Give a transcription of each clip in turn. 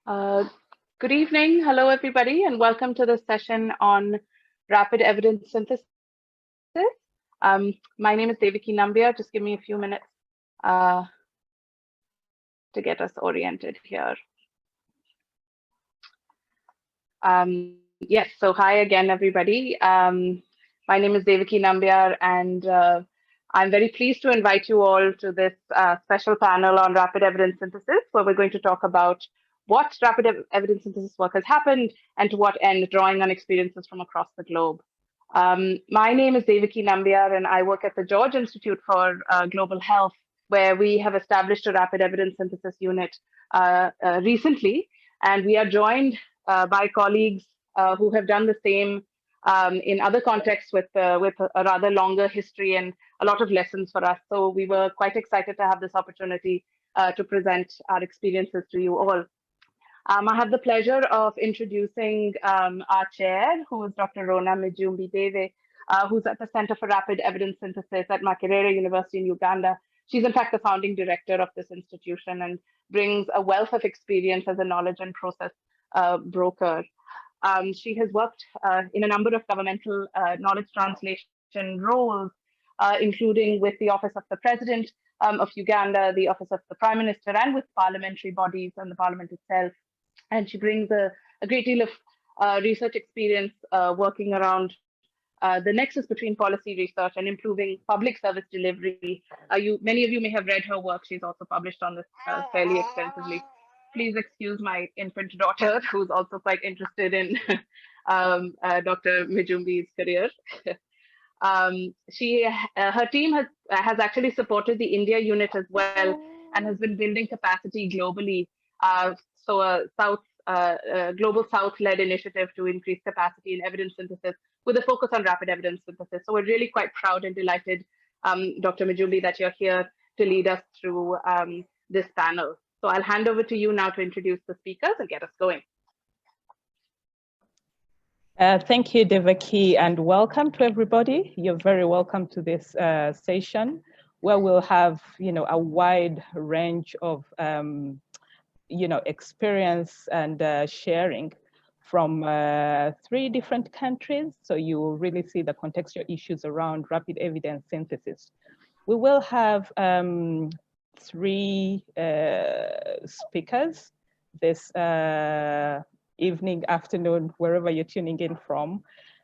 Uh, Good evening. Hello, everybody, and welcome to the session on rapid evidence synthesis. My name is Devaki Nambiar. Just give me a few minutes uh, to get us oriented here. Yes, so hi again, everybody. My name is Devaki Nambiar, and I'm very pleased to invite you all to this special panel on rapid evidence synthesis, where we're going to talk about what rapid evidence synthesis work has happened and to what end, drawing on experiences from across the globe. My name is Devaki Nambiar, and I work at the George Institute for Global Health, where we have established a rapid evidence synthesis unit recently, and we are joined by colleagues who have done the same in other contexts with a rather longer history and a lot of lessons for us. So we were quite excited to have this opportunity to present our experiences to you all. I have the pleasure of introducing our chair, who is Dr. Rona Mijumbi Deve, who's at the Center for Rapid Evidence Synthesis at Makerere University in Uganda. She's in fact the founding director of this institution and brings a wealth of experience as a knowledge and process broker. She has worked in a number of governmental knowledge translation roles, including with the Office of the President of Uganda, the Office of the Prime Minister, and with parliamentary bodies and the parliament itself. And she brings a great deal of research experience working around the nexus between policy research and improving public service delivery. Many of you may have read her work. She's also published on this fairly extensively. Please excuse my infant daughter, who's also quite interested in Dr. Mijumbi's career. Her team has actually supported the India unit as well, and has been building capacity globally. So a global South-led initiative to increase capacity in evidence synthesis with a focus on rapid evidence synthesis. So we're really quite proud and delighted, Dr. Mijumbi, that you're here to lead us through this panel. So I'll hand over to you now to introduce the speakers and get us going. Thank you, Devaki, and welcome to everybody. You're very welcome to this session, where we'll have, a wide range of, experience and sharing from 3 different countries. So you will really see the contextual issues around rapid evidence synthesis. We will have 3 speakers this evening, afternoon, wherever you're tuning in from.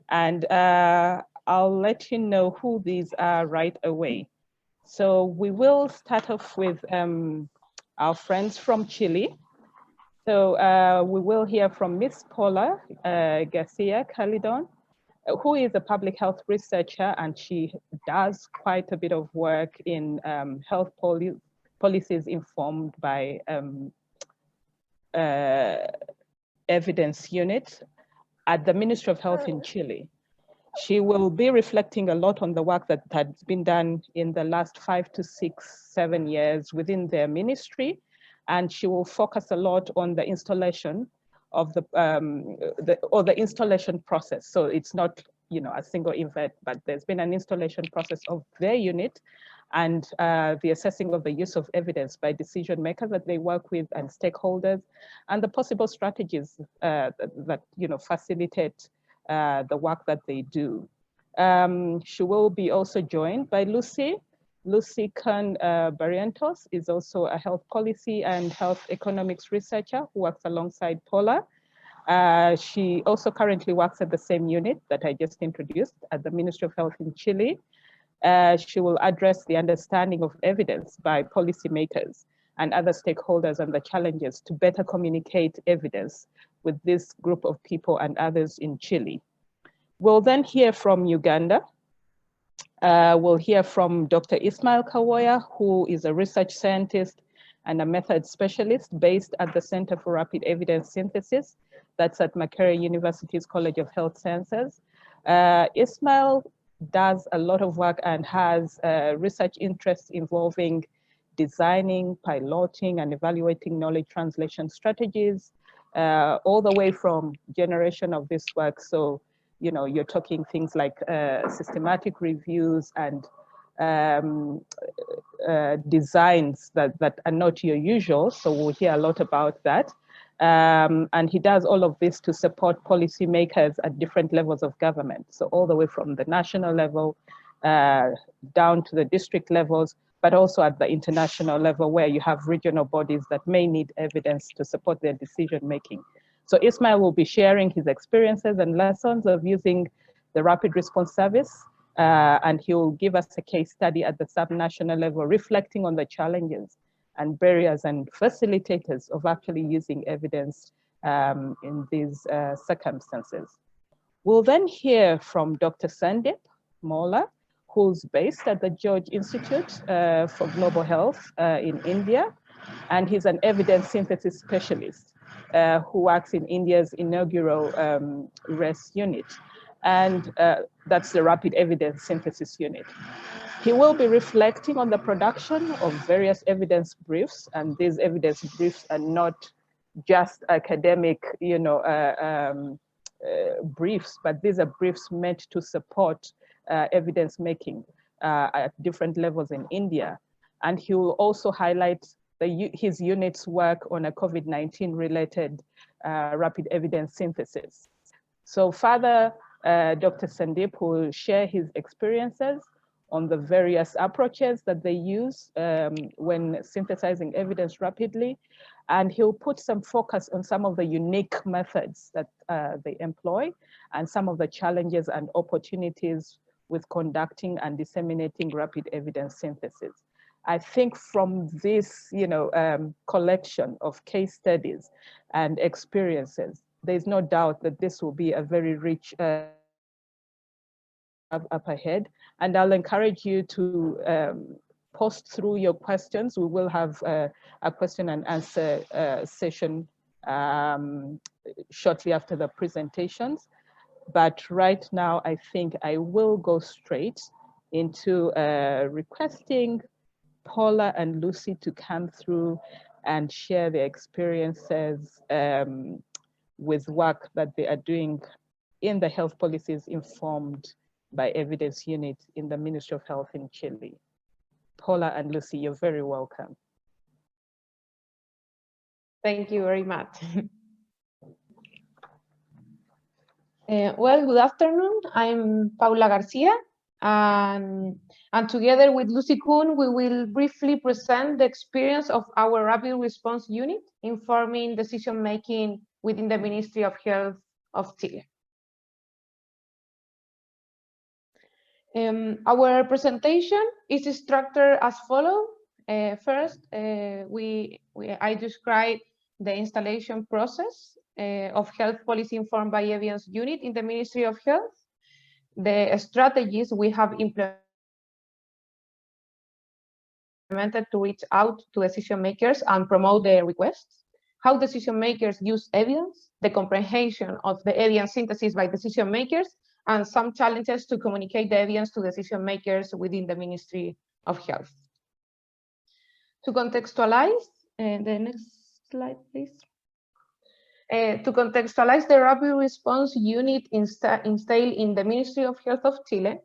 And I'll let you know who these are right away. So we will start off with our friends from Chile. So we will hear from Miss Paula Garcia Calidon, who is a public health researcher, and she does quite a bit of work in health policies informed by evidence unit at the Ministry of Health in Chile. She will be reflecting a lot on the work that has been done in the last 5 to 6, 7 years within their ministry, and she will focus a lot on the installation of the installation process. So it's not, a single event, but there's been an installation process of their unit and the assessing of the use of evidence by decision makers that they work with and stakeholders, and the possible strategies that facilitate the work that they do. She will be also joined by Lucy. Lucy Kern Barrientos is also a health policy and health economics researcher who works alongside Paula. She also currently works at the same unit that I just introduced at the Ministry of Health in Chile. She will address the understanding of evidence by policymakers and other stakeholders and the challenges to better communicate evidence with this group of people and others in Chile. We'll then hear from Uganda. We'll hear from Dr. Ismail Kawoya, who is a research scientist and a method specialist based at the Center for Rapid Evidence Synthesis. That's at Makerere University's College of Health Sciences. Ismail does a lot of work and has research interests involving designing, piloting, and evaluating knowledge translation strategies, all the way from generation of this work. So, you're talking things like systematic reviews and designs that are not your usual. So we'll hear a lot about that. And he does all of this to support policymakers at different levels of government. So all the way from the national level down to the district levels, but also at the international level where you have regional bodies that may need evidence to support their decision making. So Ismail will be sharing his experiences and lessons of using the Rapid Response Service, and he will give us a case study at the subnational level, reflecting on the challenges and barriers and facilitators of actually using evidence in these circumstances. We'll then hear from Dr. Sandeep Molla, who's based at the George Institute for Global Health in India, and he's an evidence synthesis specialist who works in India's inaugural RES unit, and that's the Rapid Evidence Synthesis Unit. He will be reflecting on the production of various evidence briefs, and these evidence briefs are not just academic, briefs, but these are briefs meant to support evidence making at different levels in India. And he will also highlight his unit's work on a COVID-19 related rapid evidence synthesis. So further, Dr. Sandeep will share his experiences on the various approaches that they use when synthesizing evidence rapidly. And he'll put some focus on some of the unique methods that they employ and some of the challenges and opportunities with conducting and disseminating rapid evidence synthesis. I think from this collection of case studies and experiences, there's no doubt that this will be a very rich up ahead. And I'll encourage you to post through your questions. We will have a question and answer session shortly after the presentations. But right now, I think I will go straight into requesting Paula and Lucy to come through and share their experiences with work that they are doing in the health policies informed by evidence unit in the Ministry of Health in Chile. Paula and Lucy, you're very welcome. Thank you very much. Well, good afternoon. I'm Paula Garcia, and together with Lucy Kuhn, we will briefly present the experience of our Rapid Response Unit informing decision-making within the Ministry of Health of Chile. Our presentation is structured as follows. First, I describe the installation process of health policy informed by evidence unit in the Ministry of Health, the strategies we have implemented to reach out to decision makers and promote their requests, how decision makers use evidence, the comprehension of the evidence synthesis by decision makers, and some challenges to communicate the evidence to decision makers within the Ministry of Health. To contextualize, the next slide, please. To contextualize the Rapid Response Unit installed in the Ministry of Health of Chile,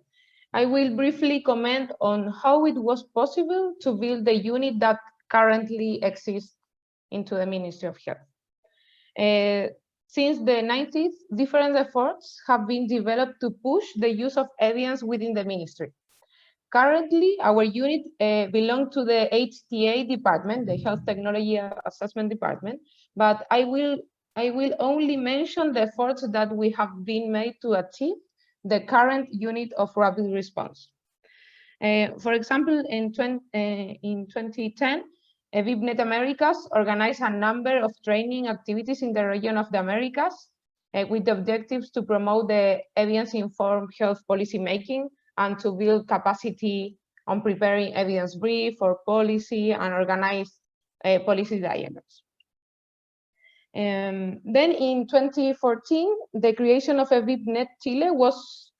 I will briefly comment on how it was possible to build the unit that currently exists into the Ministry of Health. Since the 90s, different efforts have been developed to push the use of evidence within the ministry. Currently, our unit belongs to the HTA department, the Health Technology Assessment Department, but I will only mention the efforts that we have been made to achieve the current unit of rapid response. For example, in 2010, VIPNet Americas organized a number of training activities in the region of the Americas with the objectives to promote the evidence-informed health policy making and to build capacity on preparing evidence brief for policy and organize policy dialogues. Then in 2014, the creation of a VIPNet Chile was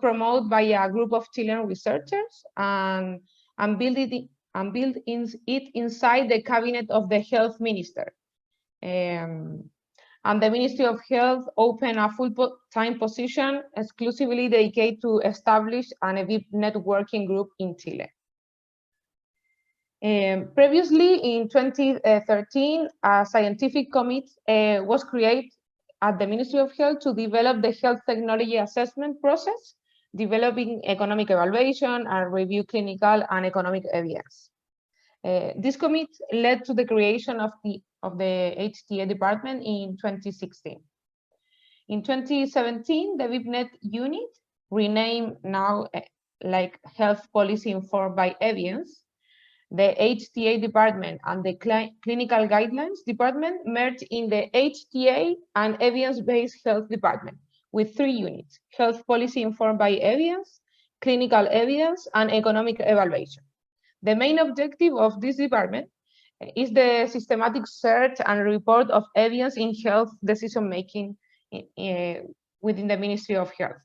promoted by a group of Chilean researchers and built it inside the cabinet of the health minister. And the Ministry of Health opened a full-time position exclusively dedicated to establish a VIPNet working group in Chile. Previously, in 2013, a scientific committee was created at the Ministry of Health to develop the health technology assessment process, developing economic evaluation and review clinical and economic evidence. This committee led to the creation of the HTA department in 2016. In 2017, the VIPNet unit, renamed now like Health Policy Informed by Evidence, the HTA department and the Clinical Guidelines department merged in the HTA and Evidence-Based Health department with 3 units: Health Policy Informed by Evidence, Clinical Evidence, and Economic Evaluation. The main objective of this department is the systematic search and report of evidence in health decision-making within the Ministry of Health.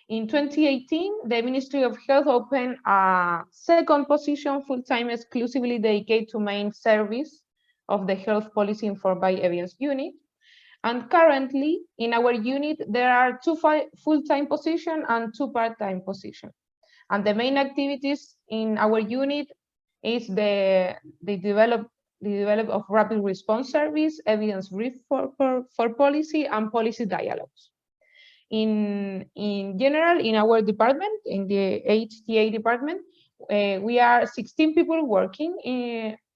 In 2018, the Ministry of Health opened a second position full-time exclusively dedicated to main service of the Health Policy Informed by Evidence unit. And currently, in our unit, there are 2 full-time positions and 2 part-time positions. And the main activities in our unit is the develop of rapid response service, evidence brief for policy, and policy dialogues. In general, in our department, in the HTA department, we are 16 people working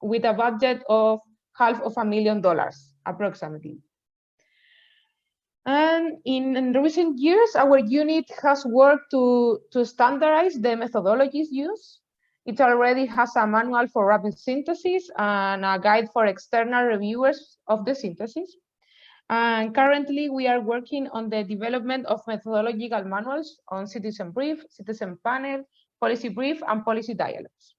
with a budget of $500,000 approximately. And in recent years, our unit has worked to standardize the methodologies used. It already has a manual for rapid synthesis and a guide for external reviewers of the synthesis. And currently, we are working on the development of methodological manuals on citizen brief, citizen panel, policy brief, and policy dialogues.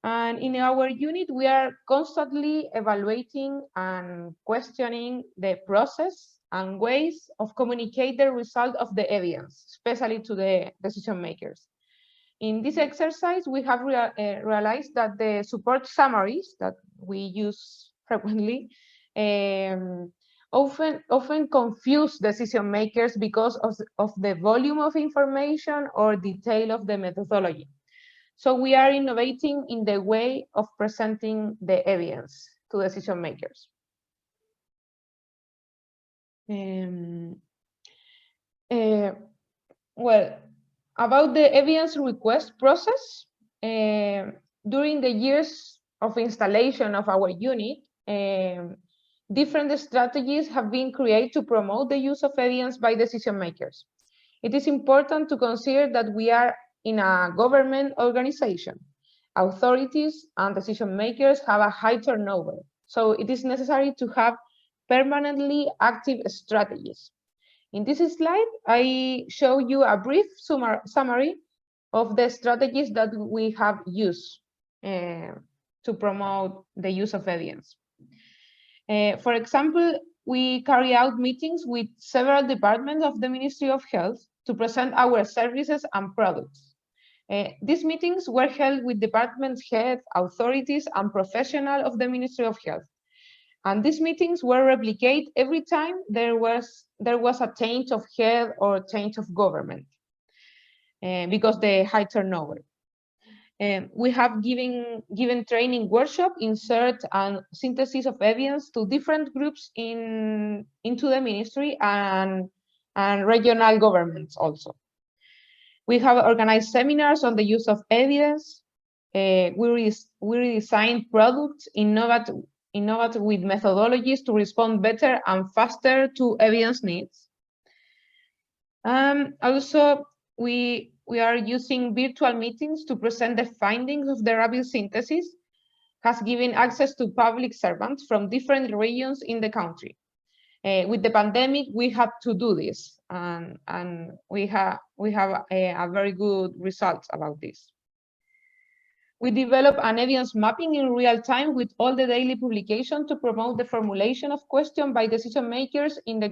And in our unit, we are constantly evaluating and questioning the process and ways of communicate the result of the evidence, especially to the decision makers. In this exercise, we have realized that the support summaries that we use frequently often confuse decision makers because of the volume of information or detail of the methodology. So we are innovating in the way of presenting the evidence to decision makers. Well, about the evidence request process, during the years of installation of our unit, different strategies have been created to promote the use of evidence by decision makers. It is important to consider that we are in a government organization. Authorities and decision makers have a high turnover, so it is necessary to have permanently active strategies. In this slide, I show you a brief summary of the strategies that we have used to promote the use of evidence. For example, we carry out meetings with several departments of the Ministry of Health to present our services and products. These meetings were held with department heads, authorities, and professionals of the Ministry of Health. And these meetings were replicated every time there was a change of head or change of government because the high turnover. We have given training workshop in search and synthesis of evidence to different groups into the ministry and regional governments also. We have organized seminars on the use of evidence. We redesigned products, innovative with methodologies to respond better and faster to evidence needs. Also, we are using virtual meetings to present the findings of the rapid synthesis, has given access to public servants from different regions in the country. With the pandemic, we had to do this, and we have a very good results about this. We develop an evidence mapping in real time with all the daily publication to promote the formulation of questions by decision makers in the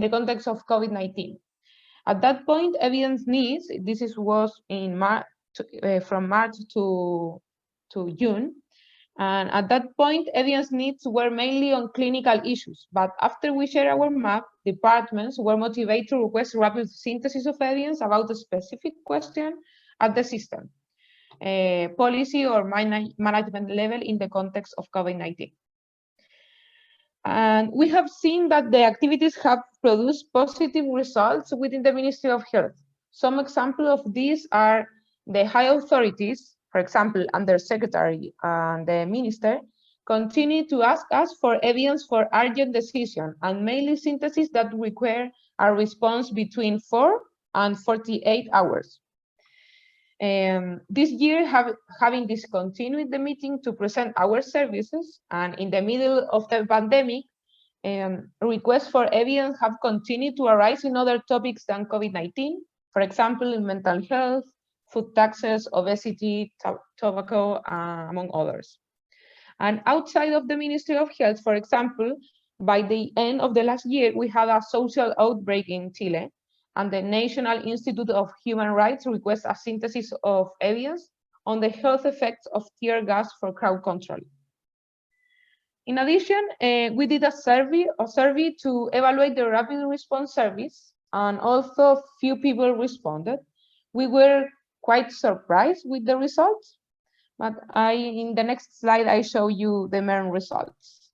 context of COVID-19. At that point, evidence needs, was in March, from March to June. And at that point, evidence needs were mainly on clinical issues. But after we share our map, departments were motivated to request rapid synthesis of evidence about a specific question at the system. policy or management level in the context of COVID-19. And we have seen that the activities have produced positive results within the Ministry of Health. Some examples of these are the high authorities, for example, Undersecretary and the Minister, continue to ask us for evidence for urgent decision and mainly synthesis that require a response between 4 and 48 hours. This year, having discontinued the meeting to present our services, and in the middle of the pandemic, requests for evidence have continued to arise in other topics than COVID-19, for example, in mental health, food taxes, obesity, tobacco, among others. And outside of the Ministry of Health, for example, by the end of the last year, we had a social outbreak in Chile, and the National Institute of Human Rights requests a synthesis of evidence on the health effects of tear gas for crowd control. In addition, we did a survey to evaluate the rapid response service, and also few people responded. We were quite surprised with the results, but in the next slide, I show you the main results.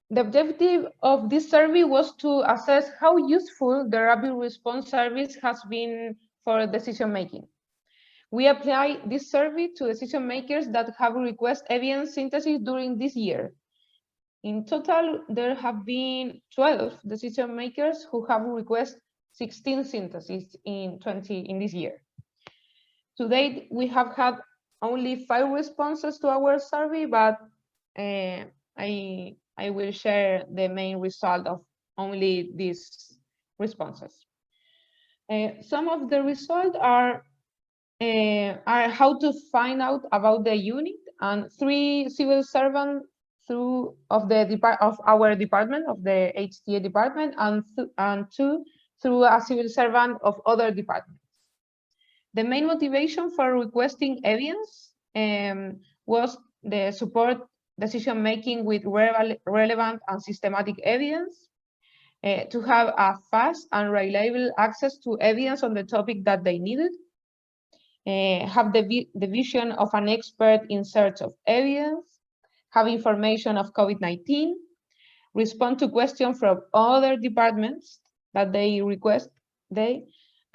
The objective of this survey was to assess how useful the rapid response service has been for decision making. We applied this survey to decision makers that have requested evidence synthesis during this year. In total, there have been 12 decision makers who have requested 16 syntheses in this year. To date, we have had only 5 responses to our survey, but I will share the main result of only these responses. Some of the results are how to find out about the unit, and 3 civil servants of our department, of the HTA department, and 2 through a civil servant of other departments. The main motivation for requesting evidence was the support decision-making with relevant and systematic evidence, to have a fast and reliable access to evidence on the topic that they needed, have the vision of an expert in search of evidence, have information of COVID-19, respond to questions from other departments that they request,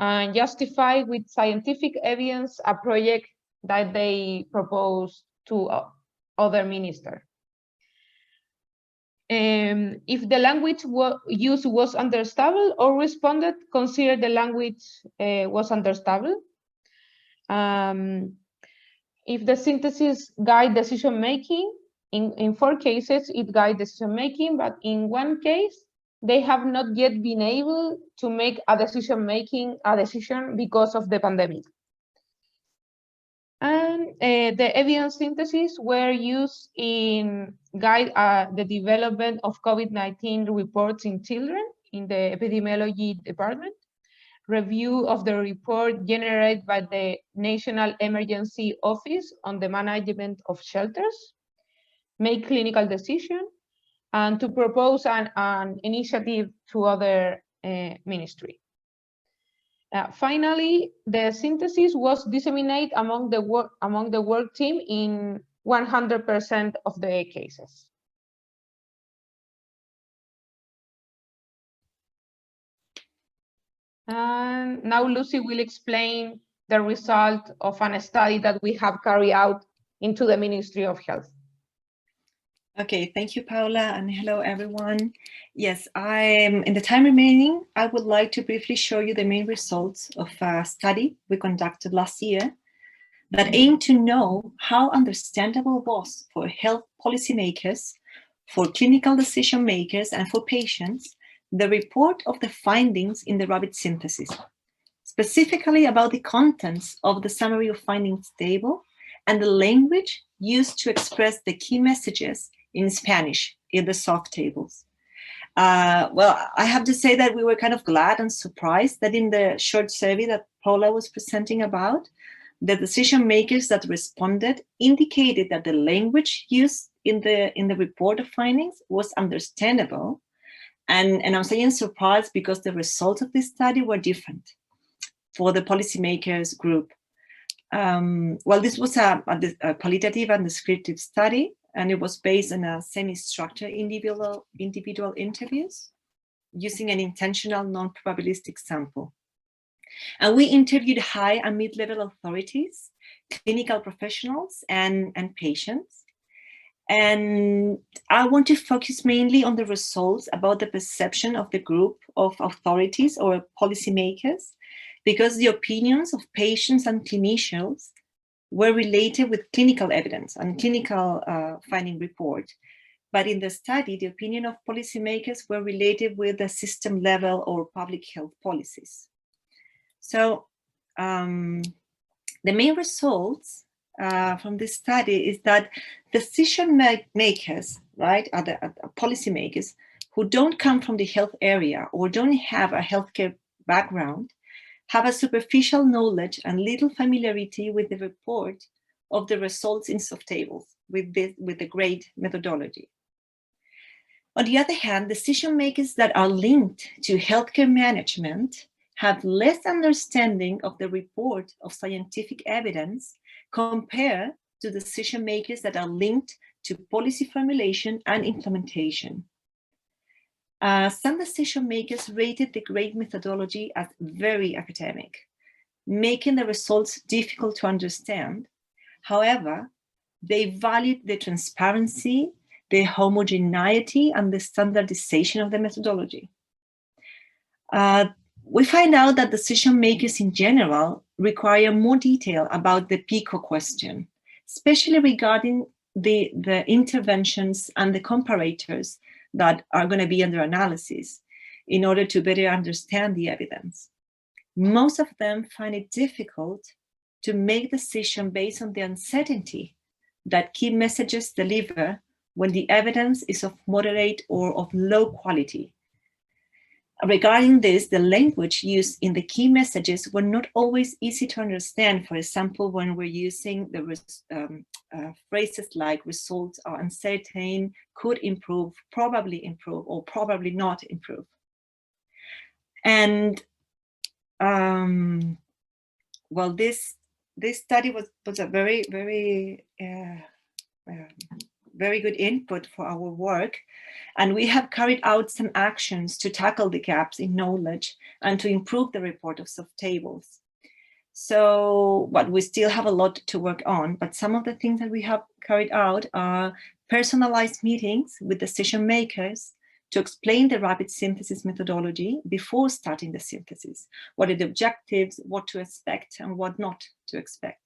and justify with scientific evidence a project that they propose to other minister. If the language used was understandable or responded, consider the language was understandable. If the synthesis guide decision making, in 4 cases it guide decision making, but in 1 case they have not yet been able to make a decision because of the pandemic. And the evidence synthesis were used in guide the development of COVID-19 reports in children in the epidemiology department, review of the report generated by the National Emergency Office on the management of shelters, make clinical decisions, and to propose an initiative to other ministry. Finally, the synthesis was disseminated among the work team in 100% of the cases. And now Lucy will explain the result of a study that we have carried out into the Ministry of Health. Okay, thank you, Paula, and hello, everyone. Yes, in the time remaining, I would like to briefly show you the main results of a study we conducted last year that aimed to know how understandable was for health policymakers, for clinical decision makers, and for patients, the report of the findings in the rapid synthesis, specifically about the contents of the summary of findings table and the language used to express the key messages in Spanish in the soft tables. Well, I have to say that we were kind of glad and surprised that in the short survey that Paula was presenting about, the decision makers that responded indicated that the language used in the report of findings was understandable. And I'm saying surprised because the results of this study were different. for the policymakers group. Well, this was a qualitative and descriptive study, and it was based on a semi-structured individual interviews using an intentional non-probabilistic sample. And we interviewed high and mid-level authorities, clinical professionals, and patients. And I want to focus mainly on the results about the perception of the group of authorities or policymakers, because the opinions of patients and clinicians were related with clinical evidence and clinical finding report. But in the study, the opinion of policymakers were related with the system level or public health policies. So the main results from this study is that decision makers, right, policymakers who don't come from the health area or don't have a healthcare background have a superficial knowledge and little familiarity with the report of the results in soft tables with the grade methodology. On the other hand, decision makers that are linked to healthcare management have less understanding of the report of scientific evidence compared to decision makers that are linked to policy formulation and implementation. Some decision makers rated the grade methodology as very academic, making the results difficult to understand. However, they valued the transparency, the homogeneity, and the standardization of the methodology. We find out that decision makers in general require more detail about the PICO question, especially regarding the interventions and the comparators that are going to be under analysis in order to better understand the evidence. Most of them find it difficult to make decisions based on the uncertainty that key messages deliver when the evidence is of moderate or of low quality. Regarding this, the language used in the key messages were not always easy to understand. For example, when we're using the phrases like results are uncertain, could improve, or probably not improve. And well, this study was a very, very very good input for our work. And we have carried out some actions to tackle the gaps in knowledge and to improve the report of soft tables. So, but we still have a lot to work on, but some of the things that we have carried out are personalized meetings with decision makers to explain the rapid synthesis methodology before starting the synthesis. What are the objectives, what to expect and what not to expect.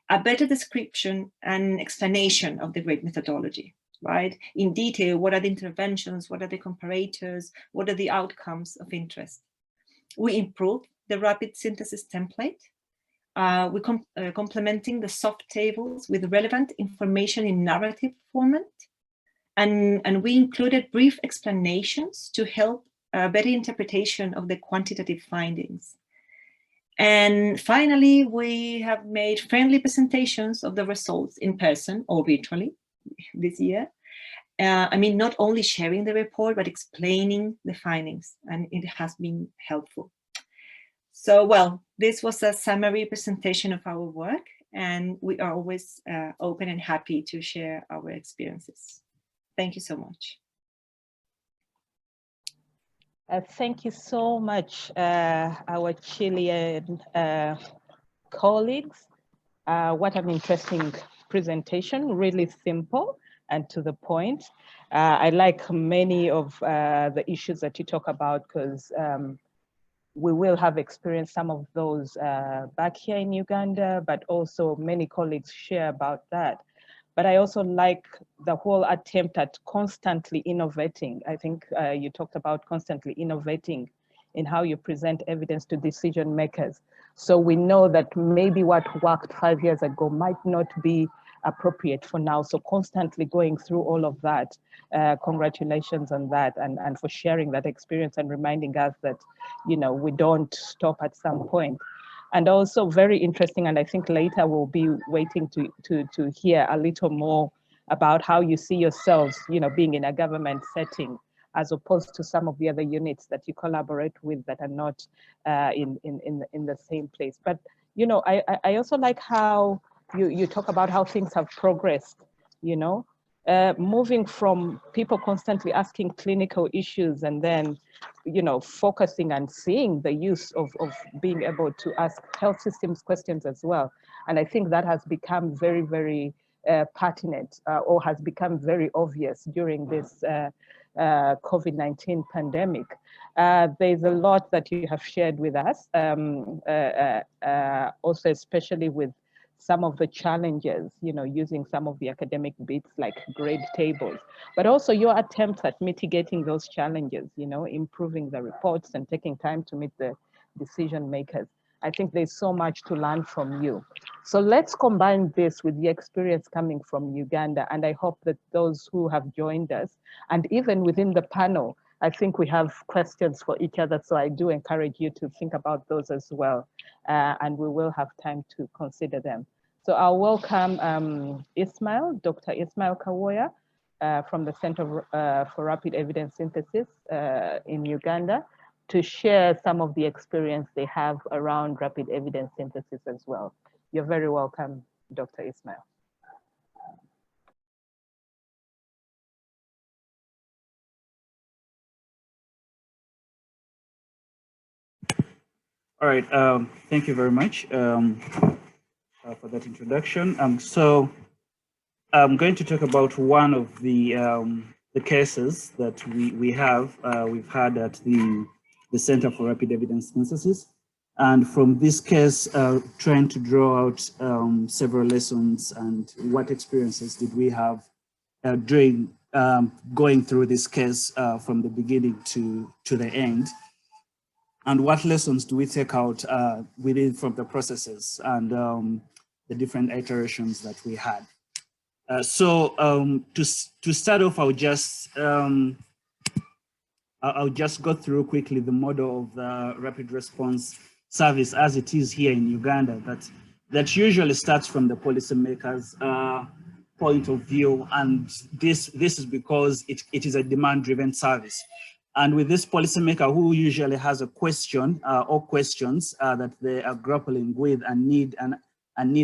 A better description and explanation of the grade methodology, right? In detail, what are the interventions, what are the comparators, what are the outcomes of interest. We improved the rapid synthesis template. We're complementing the soft tables with relevant information in narrative format. And we included brief explanations to help a better interpretation of the quantitative findings. And finally, we have made friendly presentations of the results in person or virtually this year. I mean, not only sharing the report, but explaining the findings, and it has been helpful. So, well, this was a summary presentation of our work, and we are always open and happy to share our experiences. Thank you so much. Thank you so much, our Chilean colleagues. What an interesting presentation, really simple and to the point. I like many of the issues that you talk about because we will have experienced some of those back here in Uganda, but also many colleagues share about that. But I also like the whole attempt at constantly innovating. I think you talked about constantly innovating in how you present evidence to decision makers. So we know that maybe what worked 5 years ago might not be appropriate for now. So constantly going through all of that. Congratulations on that and for sharing that experience and reminding us that, you know, we don't stop at some point. And also very interesting, and I think later we'll be waiting to hear a little more about how you see yourselves, you know, being in a government setting as opposed to some of the other units that you collaborate with that are not in the same place. But, you know, I also like how you talk about how things have progressed, you know, moving from people constantly asking clinical issues and then, you know, focusing and seeing the use of being able to ask health systems questions as well. And I think that has become very, very pertinent or has become very obvious during this COVID-19 pandemic. There's a lot that you have shared with us, also especially with some of the challenges, you know, using some of the academic bits like grade tables, but also your attempts at mitigating those challenges, you know, improving the reports and taking time to meet the decision makers. I think there's so much to learn from you. So let's combine this with the experience coming from Uganda. And I hope that those who have joined us, and even within the panel, I think we have questions for each other. So I do encourage you to think about those as well. And we will have time to consider them. So I'll welcome Ismail, Dr. Ismail Kawoya from the Center for Rapid Evidence Synthesis in Uganda, to share some of the experience they have around rapid evidence synthesis as well. You're very welcome, Dr. Ismail. All right, thank you very much for that introduction. So I'm going to talk about one of the cases that we've had at the Center for Rapid Evidence Synthesis. And from this case, trying to draw out several lessons and what experiences did we have during going through this case from the beginning to the end. And what lessons do we take out from the processes and the different iterations that we had. So to start off, I'll just go through quickly the model of the rapid response service as it is here in Uganda. That usually starts from the policymakers' point of view, and this is because it is a demand-driven service. And with this policymaker who usually has a question or questions that they are grappling with and need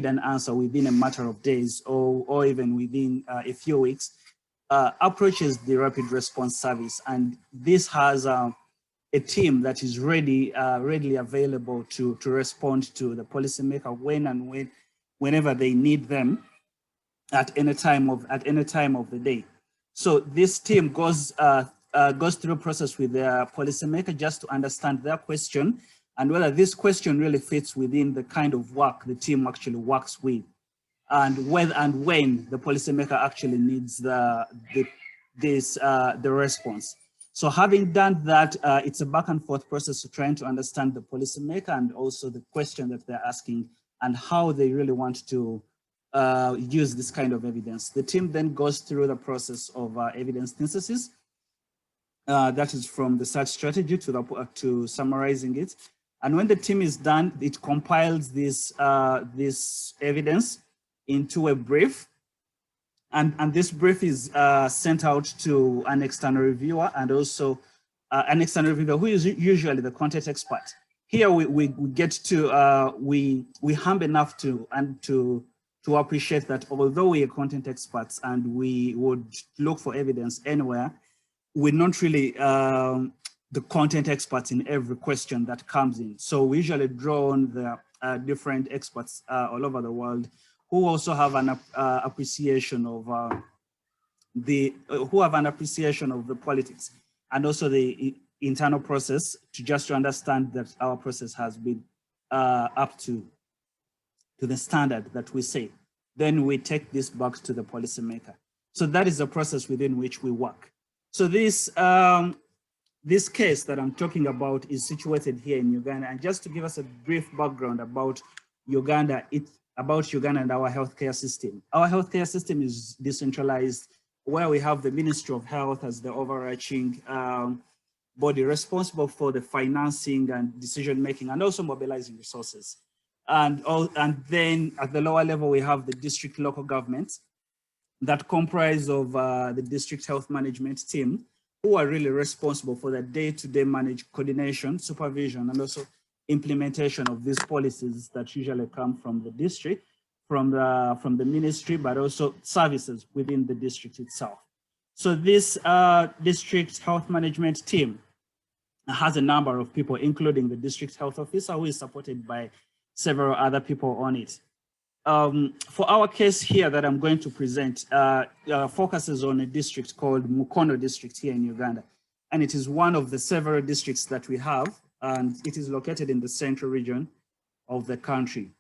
an answer within a matter of days or even within a few weeks, approaches the rapid response service. And this has a team that is readily available to respond to the policymaker whenever they need them at any time of the day. So this team goes through a process with their policymaker just to understand their question and whether this question really fits within the kind of work the team actually works with, and whether and when the policymaker actually needs the response. So having done that, it's a back and forth process of trying to understand the policymaker and also the question that they're asking and how they really want to use this kind of evidence. The team then goes through the process of evidence synthesis. That is from the search strategy to summarizing it. And when the team is done, it compiles this evidence into a brief. And this brief is sent out to an external reviewer and also an external reviewer who is usually the content expert. Here we get to, we humble enough to appreciate that although we are content experts and we would look for evidence anywhere, we're not really the content experts in every question that comes in. So we usually draw on the different experts all over the world who also have an appreciation of the politics and also the internal process to understand that our process has been up to the standard that we say. Then we take this back to the policymaker. So that is the process within which we work. So this case that I'm talking about is situated here in Uganda. And just to give us a brief background about Uganda, and our healthcare system. Our healthcare system is decentralized, where we have the Ministry of Health as the overarching body responsible for the financing and decision-making and also mobilizing resources. And then at the lower level, we have the district local governments that comprise of the district health management team, who are really responsible for the day-to-day coordination, supervision, and also implementation of these policies that usually come from the district, from the ministry, but also services within the district itself. So this district health management team has a number of people, including the district health officer, who is supported by several other people on it. For our case here that I'm going to present, focuses on a district called Mukono district here in Uganda. And it is one of the several districts that we have, and it is located in the central region of the country.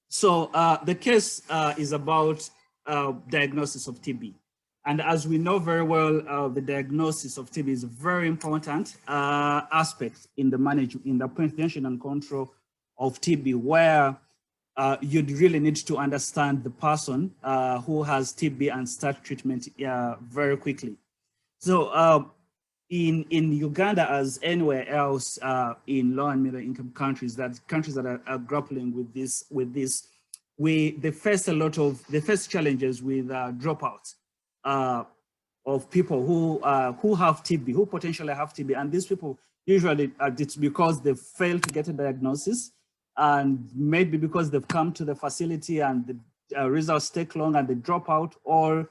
So the case is about diagnosis of TB. And as we know very well, the diagnosis of TB is a very important aspect in the prevention and control of TB, where you'd really need to understand the person who has TB and start treatment very quickly. So in Uganda, as anywhere else in low and middle income countries that are grappling with this, they face the first challenges with dropouts of people who have TB, who potentially have TB, and these people usually it's because they fail to get a diagnosis, and maybe because they've come to the facility and the results take long and they drop out, or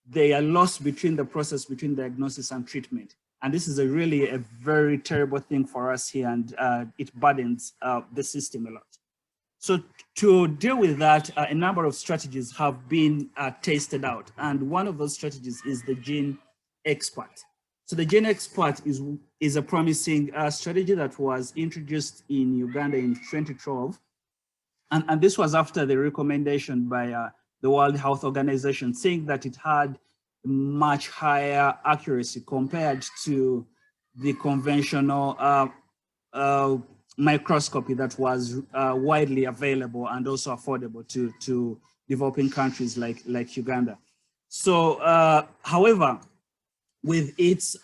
they are lost between the process between diagnosis and treatment. And this is really a very terrible thing for us here, and it burdens the system a lot. So to deal with that, a number of strategies have been tested out. And one of those strategies is the Gene Expert. So the Gene Expert is a promising strategy that was introduced in Uganda in 2012. And this was after the recommendation by the World Health Organization, saying that it had much higher accuracy compared to the conventional microscopy that was widely available and also affordable to developing countries like Uganda. So, however, with its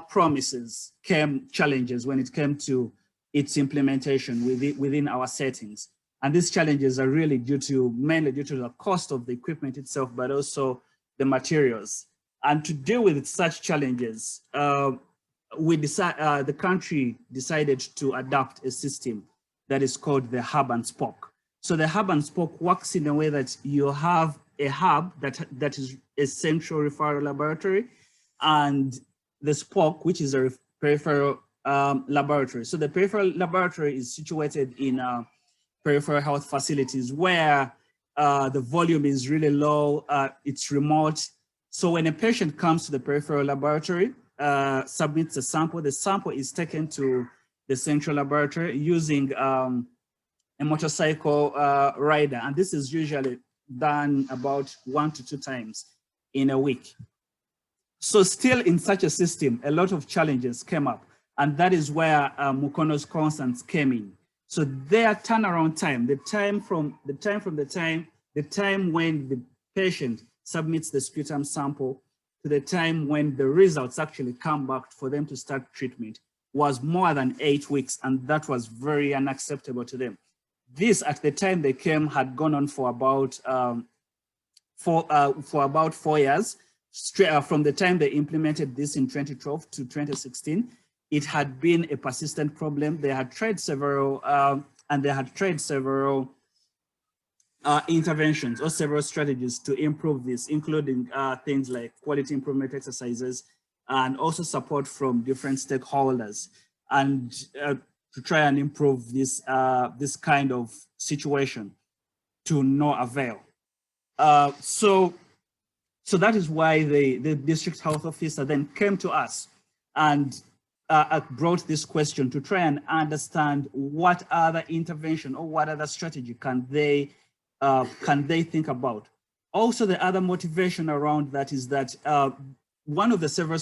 promises came challenges when it came to its implementation within our settings. And these challenges are really mainly due to the cost of the equipment itself, but also the materials. And to deal with such challenges, the country decided to adopt a system that is called the hub and spoke. So the hub and spoke works in a way that you have a hub that is a central referral laboratory, and the spoke, which is a peripheral laboratory. So the peripheral laboratory is situated in peripheral health facilities where the volume is really low, it's remote. So when a patient comes to the peripheral laboratory, submits a sample, the sample is taken to the central laboratory using a motorcycle rider. And this is usually done about 1 to 2 times in a week. So still in such a system, a lot of challenges came up. And that is where Mukono's concerns came in. So their turnaround time, the time when the patient submits the sputum sample to the time when the results actually come back for them to start treatment was more than 8 weeks, and that was very unacceptable to them. This, at the time they came, had gone on for about 4 years. From the time they implemented this in 2012 to 2016, it had been a persistent problem. They had tried several, interventions or several strategies to improve this, including things like quality improvement exercises and also support from different stakeholders, and to try and improve this, this kind of situation to no avail. So that is why the district health officer then came to us and brought this question to try and understand what other intervention or what other strategy can they think about. Also, the other motivation around that is that one of the several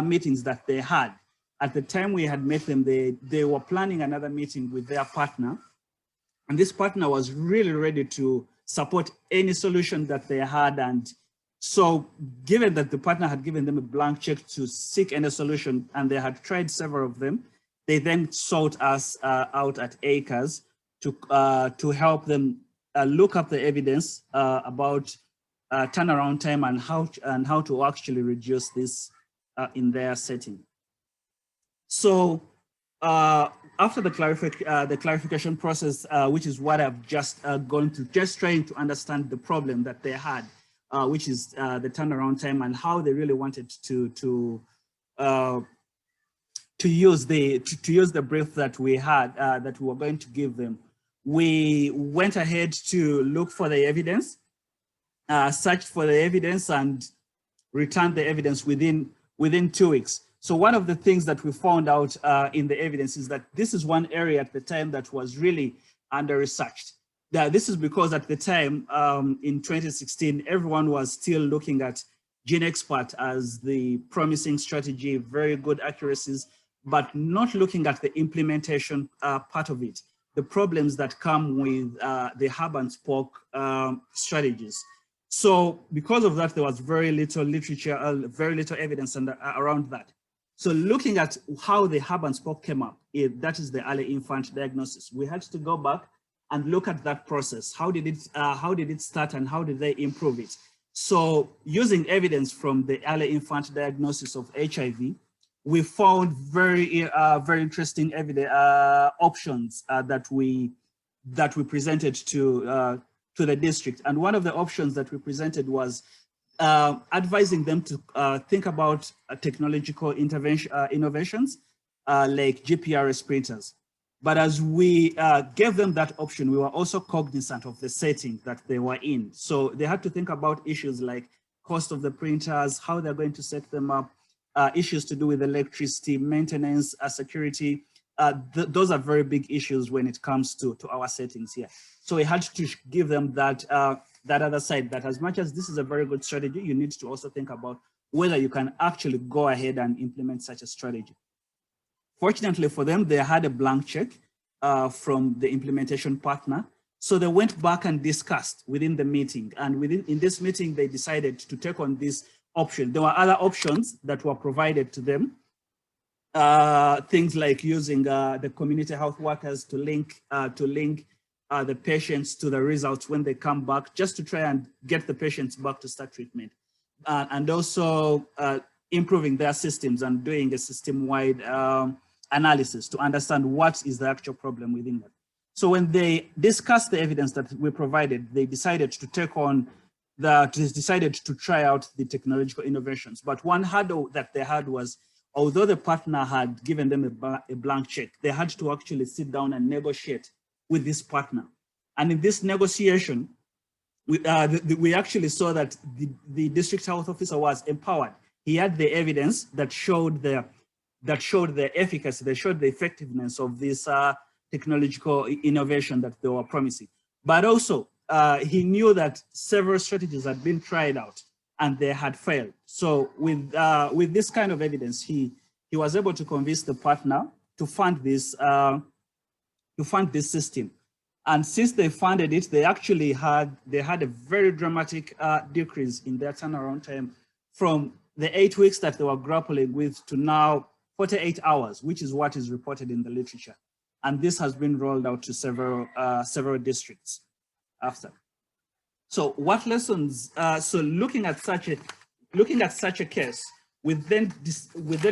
meetings that they had, at the time we had met them, they were planning another meeting with their partner. And this partner was really ready to support any solution that they had. And so given that the partner had given them a blank check to seek any solution, and they had tried several of them, they then sought us out at ACRES to help them look up the evidence about turnaround time and how to actually reduce this in their setting. So after the clarification process, which is what I've just gone through, just trying to understand the problem that they had, which is the turnaround time and how they really wanted to use the brief that we had, that we were going to give them. We went ahead to look for the evidence, search for the evidence, and return the evidence within 2 weeks. So one of the things that we found out in the evidence is that this is one area at the time that was really under-researched. This is because at the time, in 2016, everyone was still looking at GeneXpert as the promising strategy, very good accuracies, but not looking at the implementation part of it, the problems that come with the hub and spoke strategies. So because of that, there was very little literature, very little evidence around that. So looking at how the hub and spoke came up, that is the early infant diagnosis. We had to go back and look at that process. How did it start and how did they improve it? So using evidence from the early infant diagnosis of HIV, we found very interesting evidence options that we presented to the district. And one of the options that we presented was advising them to think about technological innovations like GPRS printers. But as we gave them that option, we were also cognizant of the setting that they were in. So they had to think about issues like cost of the printers, how they're going to set them up, issues to do with electricity, maintenance, security. Those are very big issues when it comes to our settings here. So we had to give them that other side, that as much as this is a very good strategy, you need to also think about whether you can actually go ahead and implement such a strategy. Fortunately for them, they had a blank check from the implementation partner. So they went back and discussed within the meeting. And in this meeting, they decided to take on this option. There were other options that were provided to them. Things like using the community health workers to link the patients to the results when they come back, just to try and get the patients back to start treatment. And also improving their systems and doing a system-wide analysis to understand what is the actual problem within that. So when they discussed the evidence that we provided, they decided to take on decided to try out the technological innovations. But one hurdle that they had was, although the partner had given them a blank check, they had to actually sit down and negotiate with this partner. And in this negotiation, we actually saw that the district health officer was empowered. He had the evidence that showed the efficacy, that showed the effectiveness of this technological innovation that they were promising. But also, he knew that several strategies had been tried out and they had failed. So with this kind of evidence, he was able to convince the partner to fund this system. And since they funded it, they actually had a very dramatic decrease in their turnaround time from the 8 weeks that they were grappling with to now 48 hours, which is what is reported in the literature. And this has been rolled out to several districts after. So what lessons? So looking at such a case, we then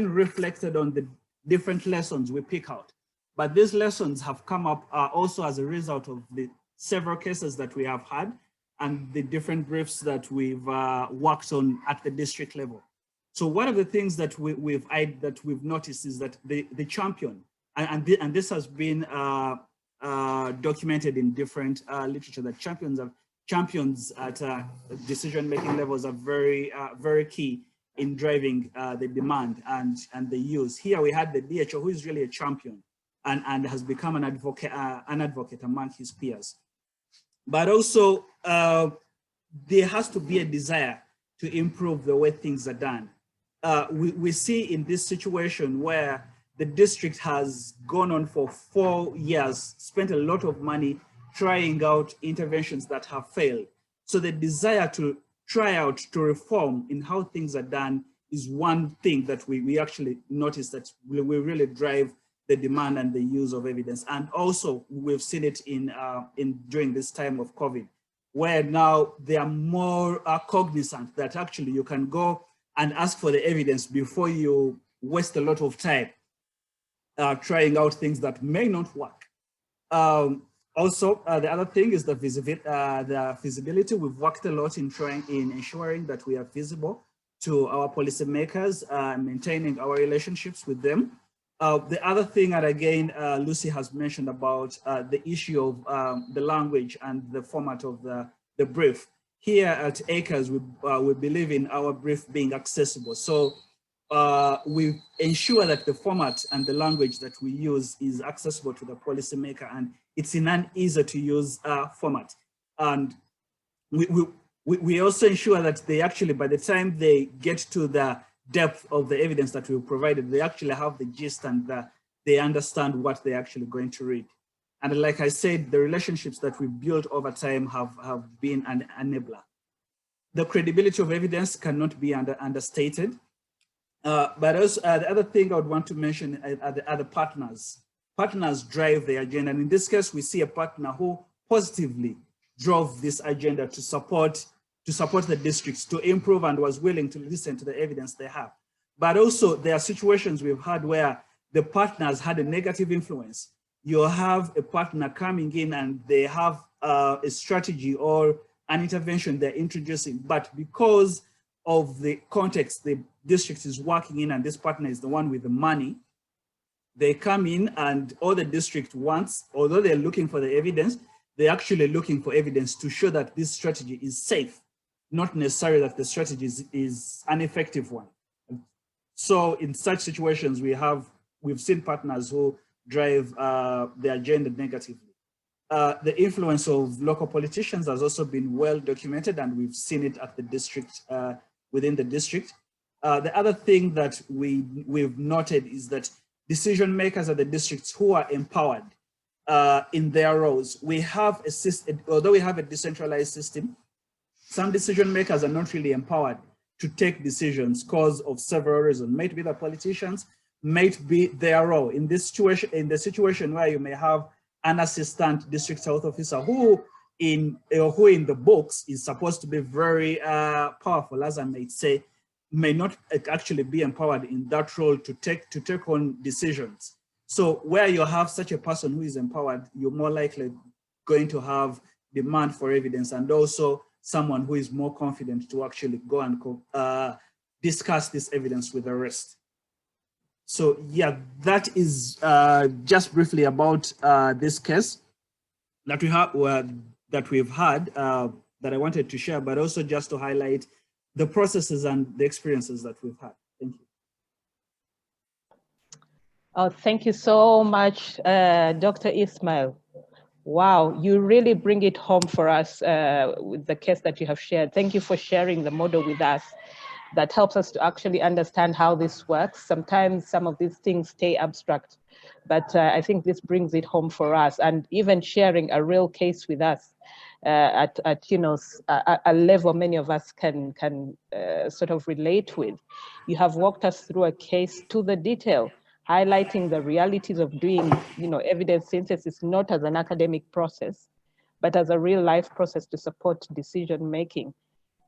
reflected on the different lessons we pick out. But these lessons have come up also as a result of the several cases that we have had and the different briefs that we've worked on at the district level. So one of the things that we've noticed is that the champion, and this has been documented in different literature, that champions at decision-making levels are very key in driving the demand and the use. Here we had the DHO, who is really a champion and has become an advocate among his peers. But also, there has to be a desire to improve the way things are done. We see in this situation where the district has gone on for 4 years, spent a lot of money trying out interventions that have failed. So the desire to try out, to reform in how things are done is one thing that we actually notice that will really drive the demand and the use of evidence. And also we've seen it during this time of COVID, where now they are more cognizant that actually you can go and ask for the evidence before you waste a lot of time trying out things that may not work. Also, the other thing is the feasibility. We've worked a lot in ensuring that we are feasible to our policymakers, maintaining our relationships with them. The other thing, and again, Lucy has mentioned about the issue of the language and the format of the brief. Here at ACRES, we believe in our brief being accessible. So we ensure that the format and the language that we use is accessible to the policymaker, and it's in an easy to use format. And we also ensure that they actually, by the time they get to the depth of the evidence that we've provided, they actually have the gist and they understand what they're actually going to read. And like I said, the relationships that we've built over time have been an enabler. The credibility of evidence cannot be understated. But also the other thing I would want to mention are the partners. Partners drive the agenda. And in this case, we see a partner who positively drove this agenda to support the districts, to improve, and was willing to listen to the evidence they have. But also there are situations we've had where the partners had a negative influence. You have a partner coming in and they have a strategy or an intervention they're introducing, but because of the context the district is working in and this partner is the one with the money, they come in and all the district wants, although they're looking for the evidence, they're actually looking for evidence to show that this strategy is safe, not necessarily that the strategy is an effective one. So in such situations, we've seen partners who drive the agenda negatively. The influence of local politicians has also been well documented, and we've seen it at the district, within the district. The other thing that we've noted is that decision makers at the districts who are empowered in their roles, we have a system, although we have a decentralized system, some decision makers are not really empowered to take decisions because of several reasons. Might be the politicians, might be their role. In this situation, in the situation where you may have an assistant district health officer who in the books is supposed to be very powerful, as I might say, may not actually be empowered in that role to take on decisions. So where you have such a person who is empowered, you're more likely going to have demand for evidence, and also someone who is more confident to actually go and discuss this evidence with the rest. So yeah, that is just briefly about this case that we've had that I wanted to share, but also just to highlight the processes and the experiences that we've had. Thank you. Oh, thank you so much, Dr. Ismail. Wow, you really bring it home for us with the case that you have shared. Thank you for sharing the model with us. That helps us to actually understand how this works. Sometimes some of these things stay abstract, but I think this brings it home for us, and even sharing a real case with us at a level many of us can sort of relate with. You have walked us through a case to the detail, highlighting the realities of doing evidence synthesis not as an academic process, but as a real life process to support decision making.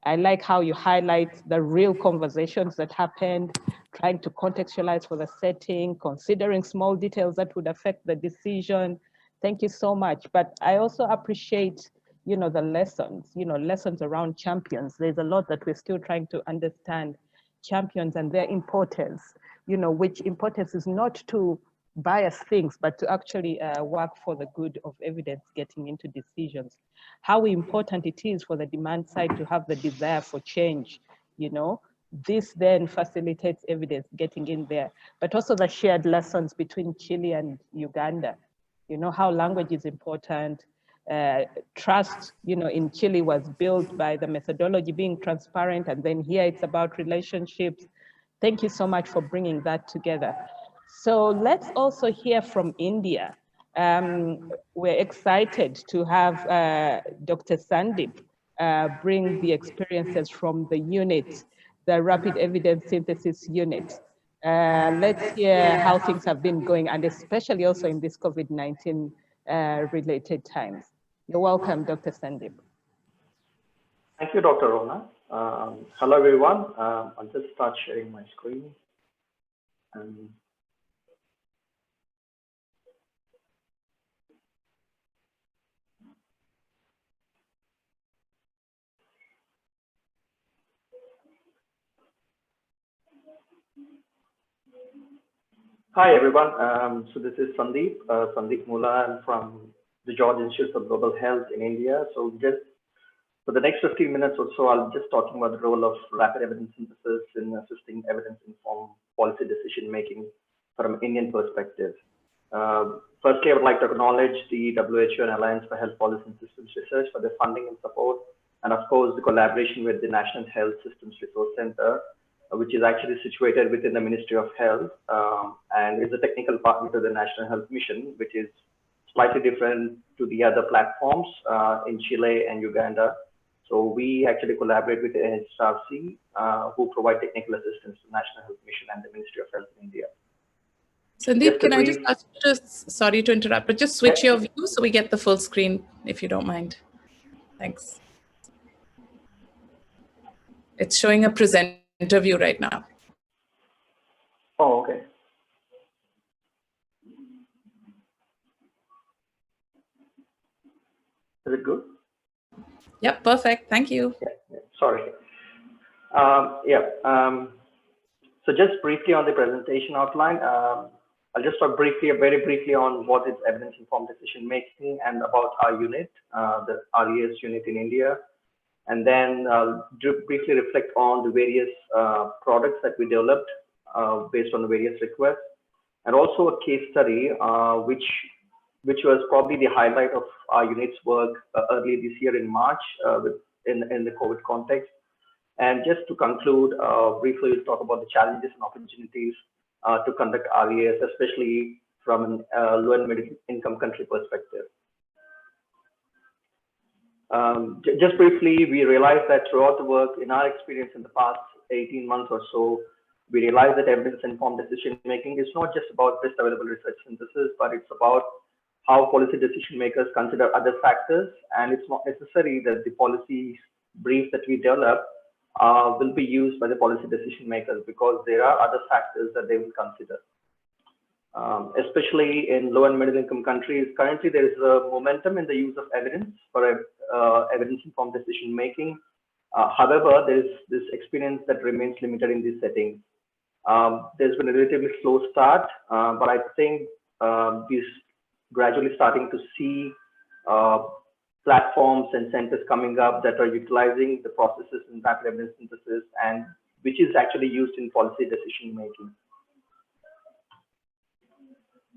I like how you highlight the real conversations that happened, trying to contextualize for the setting, considering small details that would affect the decision. Thank you so much. But I also appreciate, the lessons, lessons around champions. There's a lot that we're still trying to understand champions and their importance, which importance is not to bias things, but to actually work for the good of evidence getting into decisions. How important it is for the demand side to have the desire for change, This then facilitates evidence getting in there, but also the shared lessons between Chile and Uganda, how language is important. Trust, in Chile was built by the methodology being transparent, and then here it's about relationships. Thank you so much for bringing that together. So let's also hear from India. We're excited to have Dr. Sandeep bring the experiences from the unit, the Rapid Evidence Synthesis unit. Let's hear how things have been going, and especially also in this COVID-19 related times. You're welcome, Dr. Sandeep. Thank you, Dr. Rona. Hello everyone. I'll just start sharing my screen. Hi everyone. So this is Sandeep Mula. I'm from the George Institute for Global Health in India. So just for the next 15 minutes or so, I'll just talking about the role of rapid evidence synthesis in assisting evidence-informed policy decision making from an Indian perspective. Firstly, I would like to acknowledge the WHO and Alliance for Health Policy and Systems Research for their funding and support, and of course, the collaboration with the National Health Systems Resource Center, which is actually situated within the Ministry of Health, and is a technical partner to the National Health Mission, which is slightly different to the other platforms in Chile and Uganda. So we actually collaborate with the NHRC, who provide technical assistance to the National Health Mission and the Ministry of Health in India. Sandeep, can I just ask you to, sorry to interrupt, but just switch your view so we get the full screen, if you don't mind. Thanks. It's showing a presenter view right now. Oh, okay. Is it good? Yep, perfect. Thank you. Sorry. So just briefly on the presentation outline, I'll just talk very briefly on what is evidence-informed decision making and about our unit, the Rds unit in India. And then I'll briefly reflect on the various products that we developed based on the various requests, and also a case study, which was probably the highlight of our unit's work early this year in March in the COVID context. And just to conclude, briefly, we'll talk about the challenges and opportunities to conduct RES, especially from a low and middle income country perspective. Just briefly, we realized that throughout the work, in our experience in the past 18 months or so, we realized that evidence-informed decision making is not just about best available research synthesis, but it's about how policy decision makers consider other factors. And it's not necessary that the policy brief that we develop will be used by the policy decision makers, because there are other factors that they will consider. Especially in low and middle income countries, currently there is a momentum in the use of evidence for evidence-informed decision making. However, there is this experience that remains limited in these settings. There's been a relatively slow start, but I think we're gradually starting to see platforms and centers coming up that are utilizing the processes in rapid evidence synthesis, and which is actually used in policy decision making.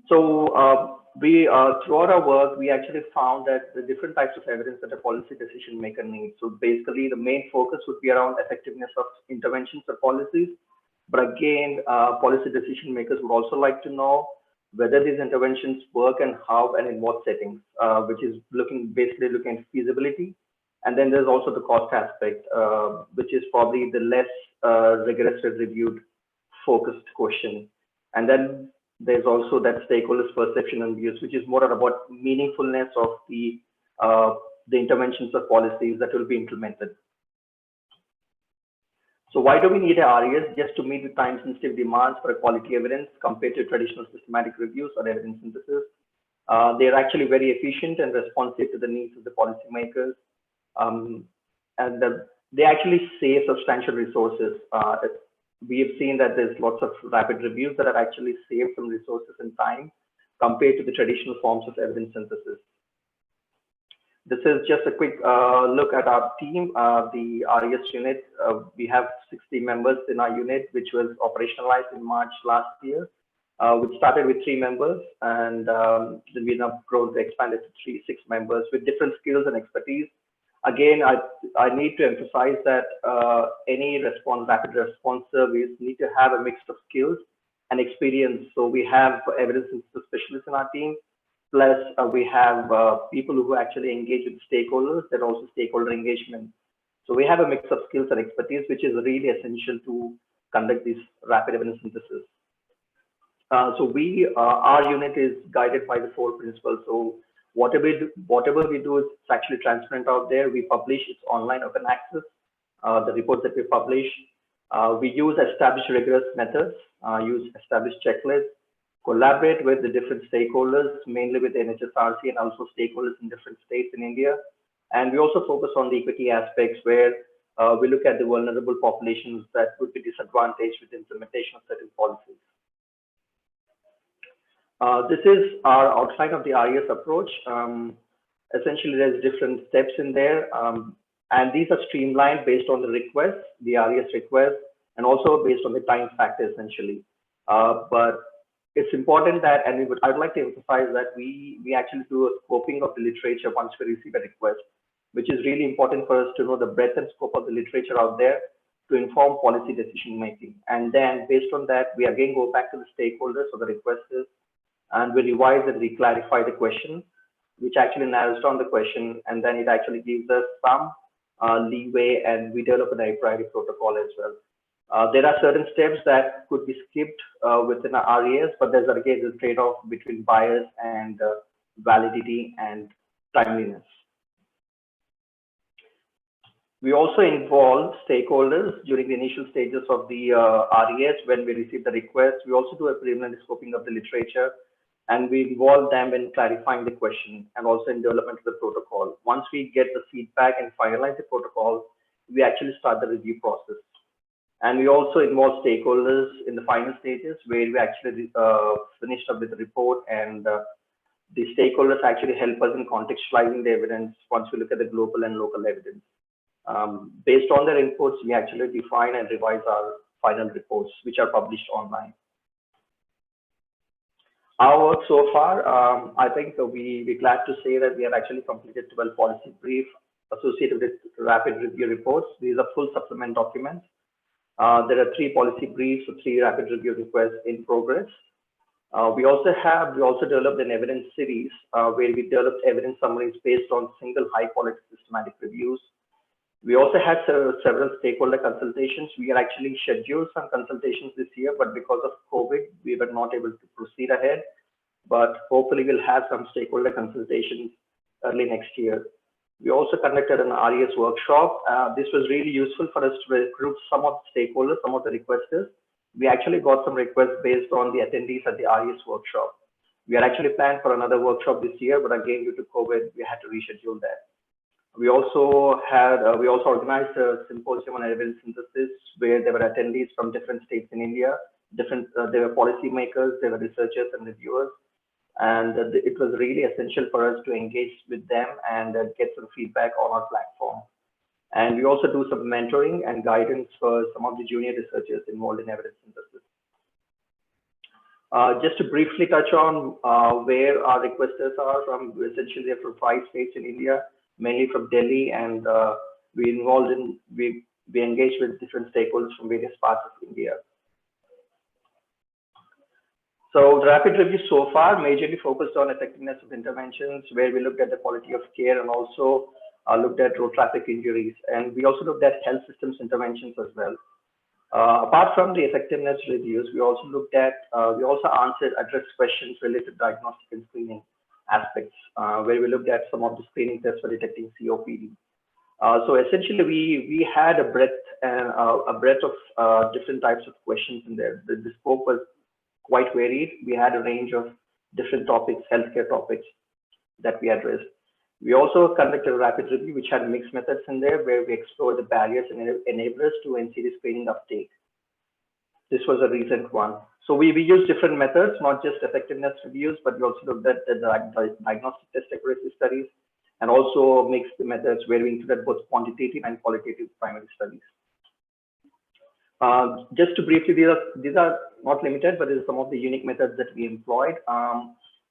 So throughout our work, we actually found that the different types of evidence that a policy decision maker needs. So basically, the main focus would be around effectiveness of interventions or policies. But again, policy decision makers would also like to know whether these interventions work and how and in what settings, which is basically looking at feasibility. And then there's also the cost aspect, which is probably the less rigorously reviewed focused question. And then there's also that stakeholders' perception and views, which is more about meaningfulness of the interventions or policies that will be implemented. So why do we need a RES? Just to meet the time-sensitive demands for quality evidence compared to traditional systematic reviews or evidence synthesis. They're actually very efficient and responsive to the needs of the policymakers. And they actually save substantial resources. We have seen that there's lots of rapid reviews that have actually saved some resources and time compared to the traditional forms of evidence synthesis. This is just a quick look at our team, the RES unit. We have 60 members in our unit, which was operationalized in March last year. We started with 3 members, and then we now grown to expanded to 6 members with different skills and expertise. Again, I need to emphasize that any rapid response service need to have a mix of skills and experience. So we have evidence synthesis specialists in our team. Plus, we have people who actually engage with stakeholders, that also stakeholder engagement. So we have a mix of skills and expertise, which is really essential to conduct this rapid evidence synthesis. So our unit is guided by the 4 principles. So whatever we do is actually transparent out there. We publish, it's online open access. the reports that we publish. We use established rigorous methods, use established checklists, collaborate with the different stakeholders, mainly with NHSRC and also stakeholders in different states in India. And we also focus on the equity aspects where we look at the vulnerable populations that would be disadvantaged with implementation of certain policies. This is our outline of the RES approach. Essentially, there's different steps in there, and these are streamlined based on the request, the RES request, and also based on the time factor, essentially. But it's important that, and I'd like to emphasize that we actually do a scoping of the literature once we receive a request, which is really important for us to know the breadth and scope of the literature out there to inform policy decision making. And then based on that, we again go back to the stakeholders or the requesters, and we revise and re-clarify the question, which actually narrows down the question, and then it actually gives us some leeway, and we develop an high priority protocol as well. There are certain steps that could be skipped within our RES, but there's again the trade-off between bias and validity and timeliness. We also involve stakeholders during the initial stages of the RES when we receive the request. We also do a preliminary scoping of the literature, and we involve them in clarifying the question and also in development of the protocol. Once we get the feedback and finalize the protocol, we actually start the review process. And we also involve stakeholders in the final stages where we actually finished up with the report, and the stakeholders actually help us in contextualizing the evidence once we look at the global and local evidence. Based on their inputs, we actually define and revise our final reports, which are published online. Our work so far, I think we're glad to say that we have actually completed 12 policy briefs associated with rapid review reports. These are full supplement documents. There are 3 policy briefs or 3 rapid review requests in progress. We also developed an evidence series where we developed evidence summaries based on single high quality systematic reviews. We also had several stakeholder consultations. We had actually scheduled some consultations this year, but because of COVID, we were not able to proceed ahead. But hopefully we'll have some stakeholder consultations early next year. We also conducted an Rds workshop. This was really useful for us to recruit some of the stakeholders, some of the requesters. We actually got some requests based on the attendees at the Rds workshop. We had actually planned for another workshop this year, but again, due to COVID, we had to reschedule that. We also organized a symposium on evidence synthesis where there were attendees from different states in India. There were policymakers, there were researchers and reviewers, and it was really essential for us to engage with them and get some feedback on our platform. And we also do some mentoring and guidance for some of the junior researchers involved in evidence synthesis. Just to briefly touch on where our requesters are from, essentially they're from 5 states in India, mainly from Delhi, and we engage with different stakeholders from various parts of India. So the rapid review so far majorly focused on effectiveness of interventions, where we looked at the quality of care and also looked at road traffic injuries, and we also looked at health systems interventions as well. Apart from the effectiveness reviews, we also addressed questions related to diagnostic and screening aspects, where we looked at some of the screening tests for detecting COPD. So essentially, we had a breadth of different types of questions in there. The scope was quite varied. We had a range of different topics, healthcare topics that we addressed. We also conducted a rapid review, which had mixed methods in there, where we explored the barriers and enablers to NCD screening uptake. This was a recent one. So we used different methods, not just effectiveness reviews, but we also looked at the diagnostic test accuracy studies, and also mixed methods where we included both quantitative and qualitative primary studies. Just to briefly, these are not limited, but these are some of the unique methods that we employed.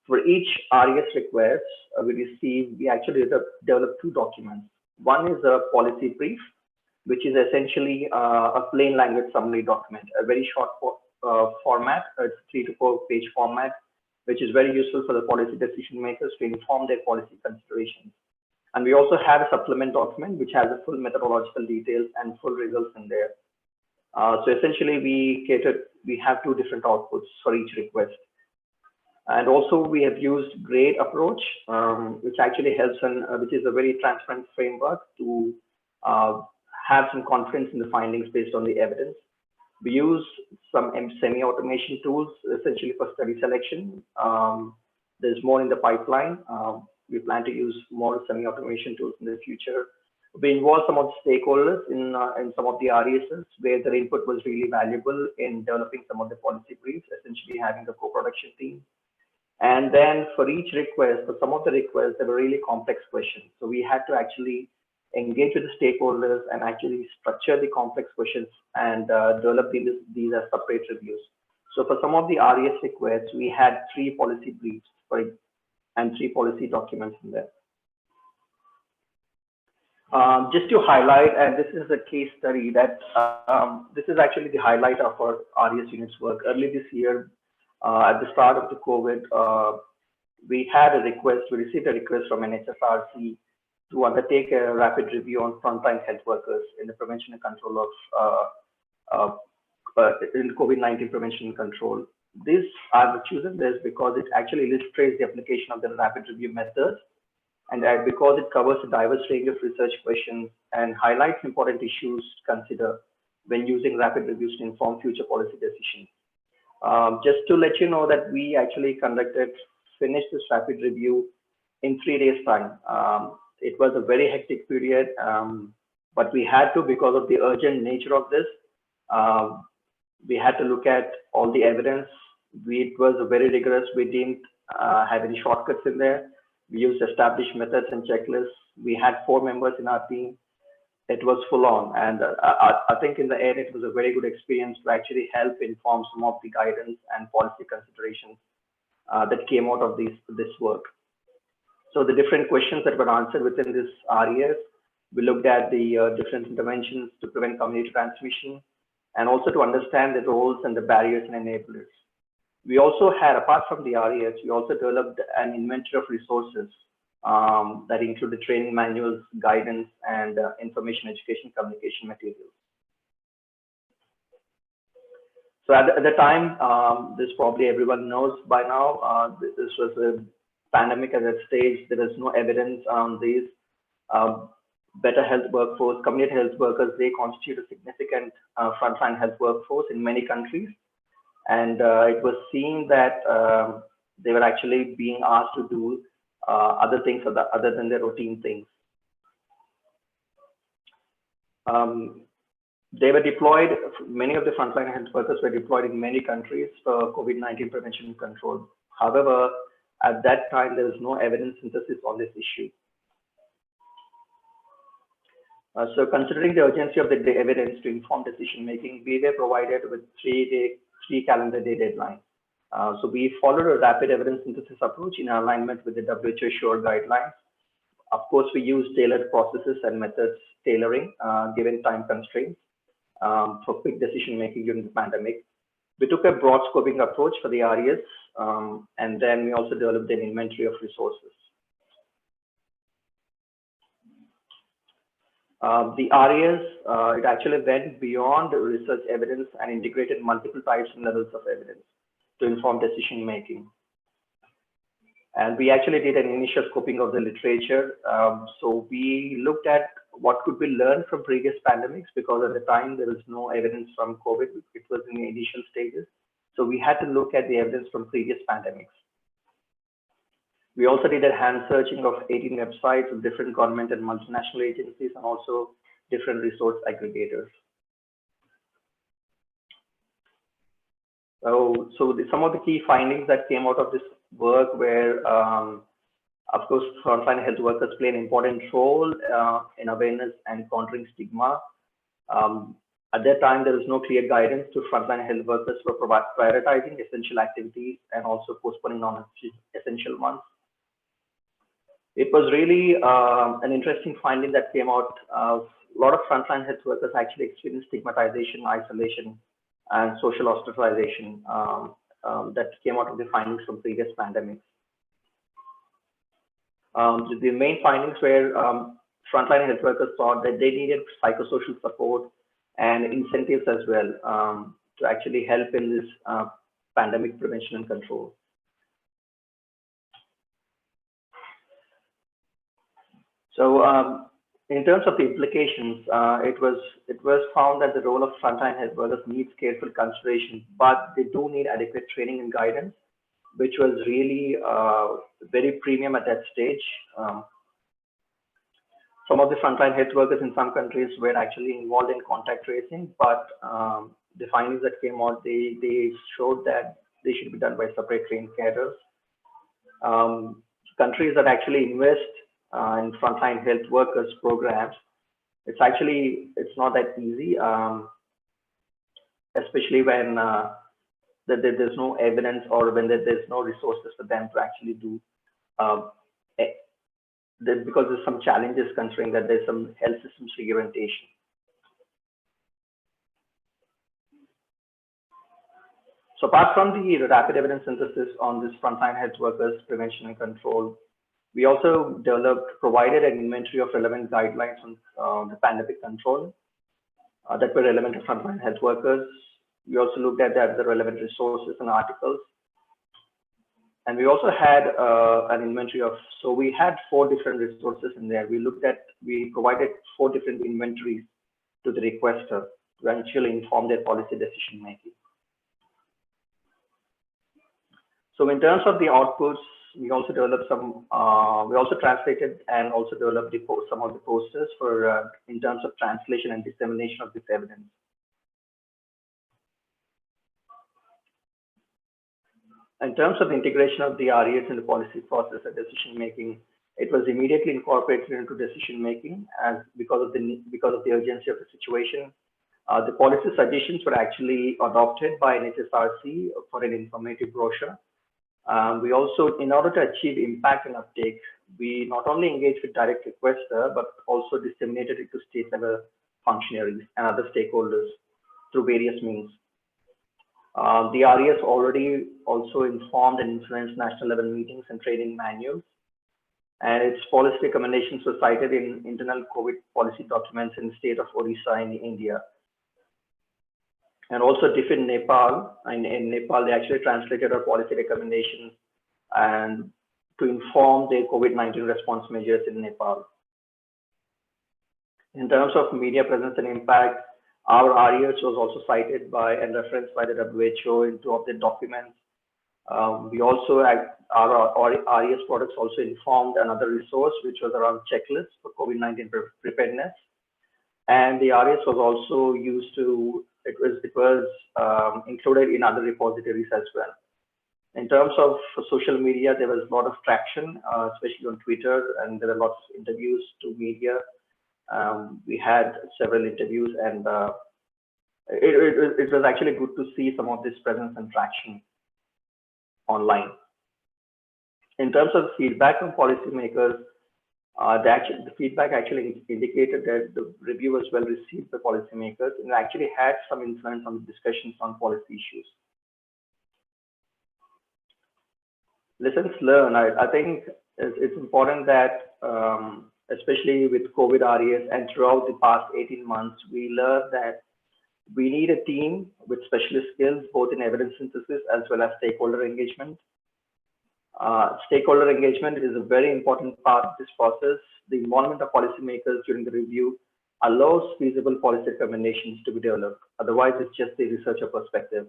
For each RES request we actually developed 2 documents. One is a policy brief, which is essentially a plain language summary document, a very short format, it's 3 to 4 page format, which is very useful for the policy decision makers to inform their policy considerations. And we also have a supplement document, which has a full methodological details and full results in there. So essentially, we have 2 different outputs for each request. And also we have used GRADE approach, which actually helps, which is a very transparent framework to have some confidence in the findings based on the evidence. We use some semi-automation tools essentially for study selection. There's more in the pipeline. We plan to use more semi-automation tools in the future. We involved some of the stakeholders in some of the RESs where their input was really valuable in developing some of the policy briefs, essentially having a co-production team. And then for each request, for some of the requests, they were really complex questions. So we had to actually engage with the stakeholders and actually structure the complex questions and develop these as separate reviews. So for some of the RES requests, we had 3 policy briefs and 3 policy documents in there. Just to highlight, and this is a case study that this is actually the highlight of our RES unit's work. Early this year, at the start of the COVID, we received a request from NHSRC to undertake a rapid review on frontline health workers in the prevention and control of in COVID-19 prevention and control. I've chosen this because it actually illustrates the application of the rapid review methods, and because it covers a diverse range of research questions and highlights important issues to consider when using rapid reviews to inform future policy decisions. Just to let you know that we actually finished this rapid review in 3 days' time. It was a very hectic period, but we had to, because of the urgent nature of this, we had to look at all the evidence. It was very rigorous. We didn't have any shortcuts in there. We used established methods and checklists. We had 4 members in our team. It was full on. And I think in the end, it was a very good experience to actually help inform some of the guidance and policy considerations that came out of this work. So the different questions that were answered within this RES, we looked at the different interventions to prevent community transmission and also to understand the roles and the barriers and enablers. We also had, apart from the RES, we also developed an inventory of resources that included training manuals, guidance, and information, education, communication materials. So at the time, this probably everyone knows by now, this was a pandemic at that stage. There is no evidence on these. Better health workforce, community health workers, they constitute a significant frontline health workforce in many countries. And it was seen that they were actually being asked to do other things other than their routine things. They were deployed, many of the frontline health workers were deployed in many countries for COVID-19 prevention and control. However, at that time, there was no evidence synthesis on this issue. So considering the urgency of the evidence to inform decision making, we were provided with 3 calendar day deadlines. So we followed a rapid evidence synthesis approach in alignment with the WHO SURE guidelines. Of course, we used tailored processes and methods tailoring given time constraints for quick decision making during the pandemic. We took a broad scoping approach for the RES, and then we also developed an inventory of resources. The RES, it actually went beyond research evidence and integrated multiple types and levels of evidence to inform decision making. And we actually did an initial scoping of the literature. So we looked at what could be learned from previous pandemics, because at the time there was no evidence from COVID. It was in the initial stages. So we had to look at the evidence from previous pandemics. We also did a hand searching of 18 websites of different government and multinational agencies and also different resource aggregators. So some of the key findings that came out of this work were, of course, frontline health workers play an important role in awareness and countering stigma. At that time, there was no clear guidance to frontline health workers for prioritizing essential activities and also postponing non-essential ones. It was really an interesting finding that came out. A lot of frontline health workers actually experienced stigmatization, isolation, and social ostracization that came out of the findings from previous pandemics. The main findings were frontline health workers thought that they needed psychosocial support and incentives as well to actually help in this pandemic prevention and control. So In terms of the implications, it was found that the role of frontline health workers needs careful consideration, but they do need adequate training and guidance, which was really very premium at that stage. Some of the frontline health workers in some countries were actually involved in contact tracing, but the findings that came out, they showed that they should be done by separate trained carers. Countries that actually invest in frontline health workers programs, it's not that easy, especially when there's no evidence or when there's no resources for them to actually do. Because there's some challenges considering that there's some health system segmentation. So apart from the rapid evidence synthesis on this frontline health workers prevention and control, we also provided an inventory of relevant guidelines on the pandemic control that were relevant to frontline health workers. We also looked at the relevant resources and articles. And we also had an inventory of, so we had 4 different resources in there. We provided 4 different inventories to the requester to actually inform their policy decision making. So in terms of the outputs, we also developed some, we also translated and also developed some of the posters for in terms of translation and dissemination of this evidence. In terms of integration of the RES in the policy process and decision making, it was immediately incorporated into decision making because of the urgency of the situation. The policy suggestions were actually adopted by NHSRC for an informative brochure. We also, in order to achieve impact and uptake, we not only engaged with direct requester, but also disseminated it to state level functionaries and other stakeholders through various means. The RES already also informed and influenced national level meetings and training manuals, and its policy recommendations were cited in internal COVID policy documents in the state of Odisha in India. And also DIF in Nepal. In Nepal, they actually translated our policy recommendations and to inform their COVID-19 response measures in Nepal. In terms of media presence and impact, our RES was also cited by and referenced by the WHO in 2 of the documents. We also, our RES products also informed another resource, which was around checklists for COVID-19 preparedness. And the RES was also used to, it was included in other repositories as well. In terms of social media, there was a lot of traction, especially on Twitter, and there were lots of interviews to media. We had several interviews, and it was actually good to see some of this presence and traction online. In terms of feedback from policymakers, the feedback actually indicated that the review was well received by policymakers and actually had some influence on the discussions on policy issues. Lessons learned, I think it's important that, especially with COVID RES and throughout the past 18 months, we learned that we need a team with specialist skills, both in evidence synthesis as well as stakeholder engagement. Stakeholder engagement is a very important part of this process. The involvement of policymakers during the review allows feasible policy recommendations to be developed. Otherwise, it's just a researcher perspective.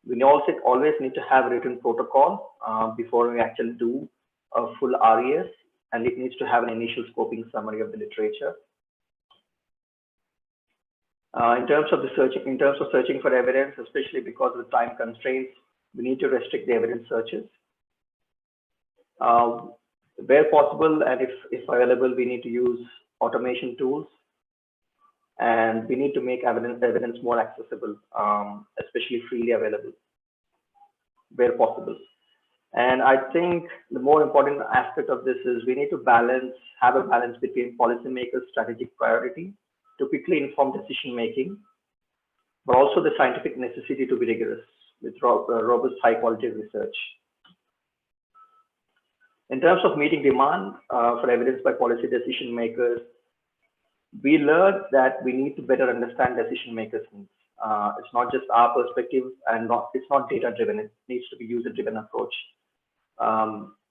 We also always need to have a written protocol before we actually do a full RES, and it needs to have an initial scoping summary of the literature. In terms of searching for evidence, especially because of the time constraints, we need to restrict the evidence searches. Where possible and if available, we need to use automation tools, and we need to make evidence more accessible, especially freely available where possible. And I think the more important aspect of this is we need to have a balance between policymakers' strategic priority to quickly inform decision making, but also the scientific necessity to be rigorous with robust high quality research. In terms of meeting demand for evidence by policy decision makers, we learned that we need to better understand decision makers' needs. It's not just our perspective, and it's not data driven. It needs to be user driven approach.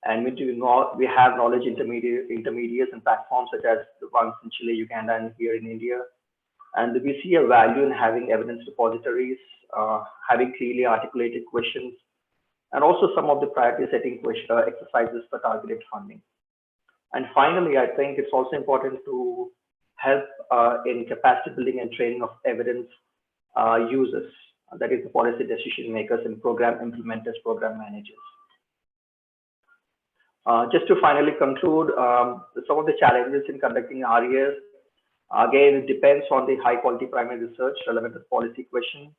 And we have knowledge intermediaries and platforms such as the ones in Chile, Uganda, and here in India. And we see a value in having evidence repositories, having clearly articulated questions, and also some of the priority setting exercises for targeted funding. And finally, I think it's also important to help in capacity building and training of evidence users, that is the policy decision makers and program implementers, program managers. Just to finally conclude, some of the challenges in conducting RES, again, it depends on the high quality primary research relevant to policy question.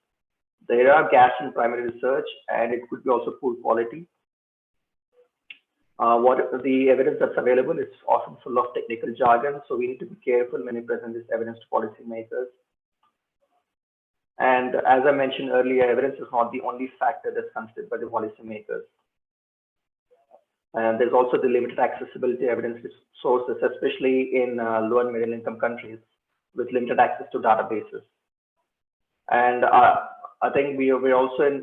There are gaps in primary research, and it could be also poor quality. What the evidence that's available is often full of technical jargon, so we need to be careful when we present this evidence to policymakers. And as I mentioned earlier, evidence is not the only factor that's considered by the policymakers. And there's also the limited accessibility evidence sources, especially in low and middle income countries with limited access to databases. And I think we're also in,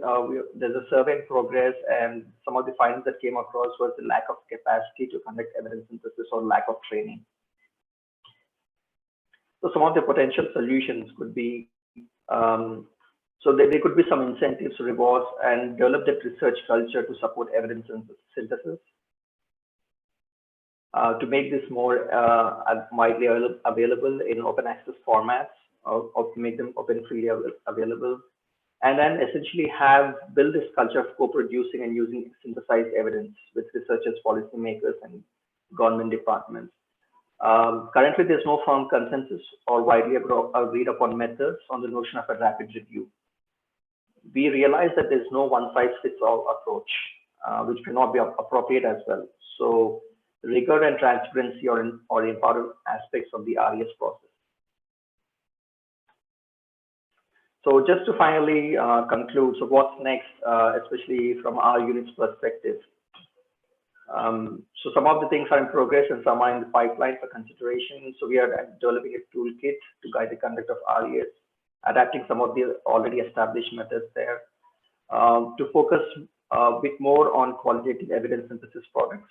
there's a survey in progress, and some of the findings that came across was the lack of capacity to conduct evidence synthesis or lack of training. So some of the potential solutions could be, so there could be some incentives, rewards, and develop that research culture to support evidence synthesis. To make this more widely available in open access formats, or to make them open freely available, and then essentially build this culture of co-producing and using synthesized evidence with researchers, policymakers, and government departments. Currently, there's no firm consensus or widely agreed upon methods on the notion of a rapid review. We realize that there's no one-size-fits-all approach, which may not be appropriate as well. So rigor and transparency are important aspects of the RES process. So just to finally conclude, so what's next, especially from our unit's perspective? So some of the things are in progress and some are in the pipeline for consideration. So we are developing a toolkit to guide the conduct of RES, adapting some of the already established methods there, to focus a bit more on qualitative evidence synthesis products.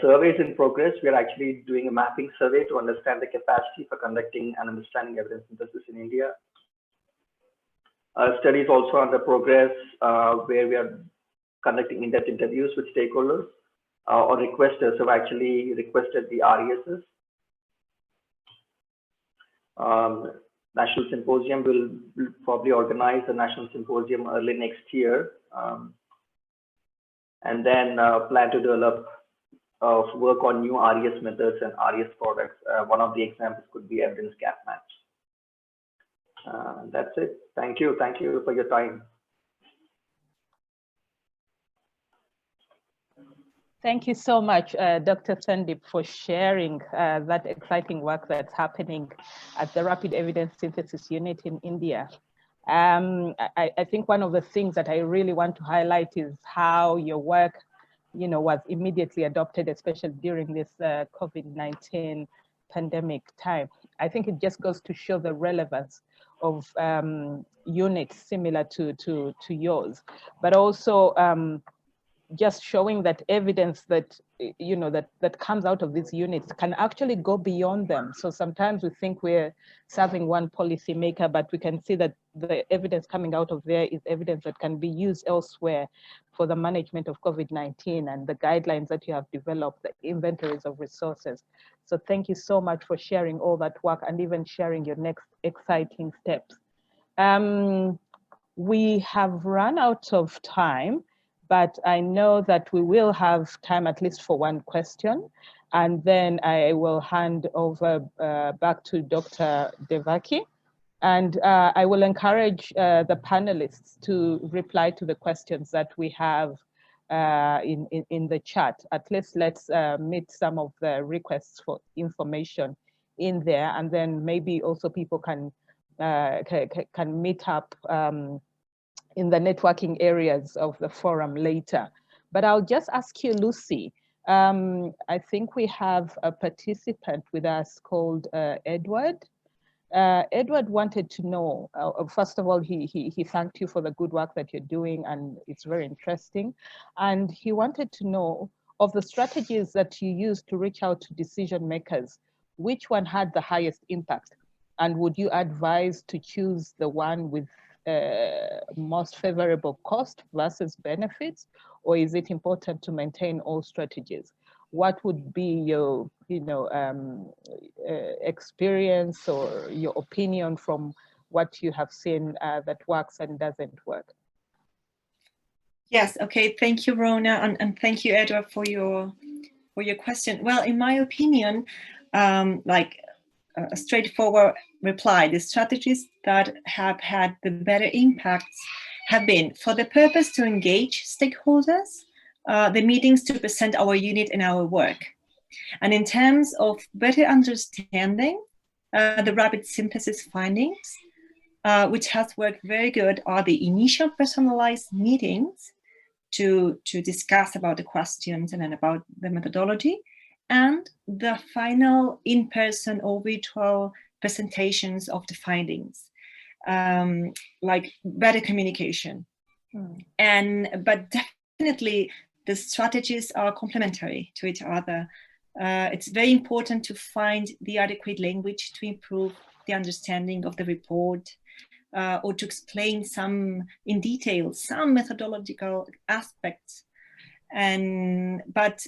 Surveys in progress. We are actually doing a mapping survey to understand the capacity for conducting and understanding evidence synthesis in India. Studies also under progress, where we are conducting in-depth interviews with stakeholders or requesters who have actually requested the RESs. National Symposium will probably organize a national symposium early next year. And then plan to develop work on new RES methods and RES products. One of the examples could be evidence gap maps. That's it. Thank you. Thank you for your time. Thank you so much, Dr. Sandeep, for sharing that exciting work that's happening at the Rapid Evidence Synthesis Unit in India. I think one of the things that I really want to highlight is how your work, was immediately adopted, especially during this COVID-19 pandemic time. I think it just goes to show the relevance of units similar to yours, but also just showing that evidence that that comes out of these units can actually go beyond them. So sometimes we think we're serving one policy maker, but we can see that the evidence coming out of there is evidence that can be used elsewhere for the management of COVID-19 and the guidelines that you have developed, the inventories of resources. So thank you so much for sharing all that work and even sharing your next exciting steps. We have run out of time, but I know that we will have time at least for one question. And then I will hand over back to Dr. Devaki. And I will encourage the panelists to reply to the questions that we have in the chat. At least let's meet some of the requests for information in there. And then maybe also people can meet up in the networking areas of the forum later. But I'll just ask you, Lucy, I think we have a participant with us called Edward. Edward wanted to know, first of all, he thanked you for the good work that you're doing, and it's very interesting. And he wanted to know, of the strategies that you use to reach out to decision makers, which one had the highest impact? And would you advise to choose the one with most favorable cost versus benefits, or is it important to maintain all strategies? What would be your, experience or your opinion from what you have seen that works and doesn't work? Yes. Okay. Thank you, Rona, and thank you, Edward, for your question. Well, in my opinion, like a straightforward reply, the strategies that have had the better impacts have been, for the purpose to engage stakeholders, the meetings to present our unit and our work. And in terms of better understanding the rapid synthesis findings, which has worked very good, are the initial personalized meetings to discuss about the questions and then about the methodology, and the final in-person or virtual presentations of the findings, like better communication. But definitely the strategies are complementary to each other. It's very important to find the adequate language to improve the understanding of the report, or to explain in detail some methodological aspects. But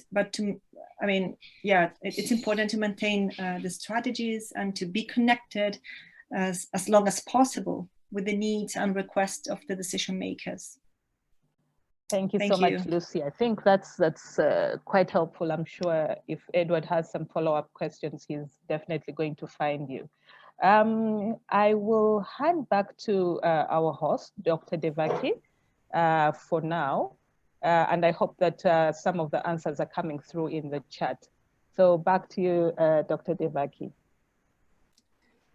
it's important to maintain the strategies and to be connected as long as possible with the needs and requests of the decision makers. Thank you so much, Lucy. I think that's quite helpful. I'm sure if Edward has some follow-up questions, he's definitely going to find you. I will hand back to our host, Dr. Devaki, for now. And I hope that some of the answers are coming through in the chat. So back to you, Dr. Devaki.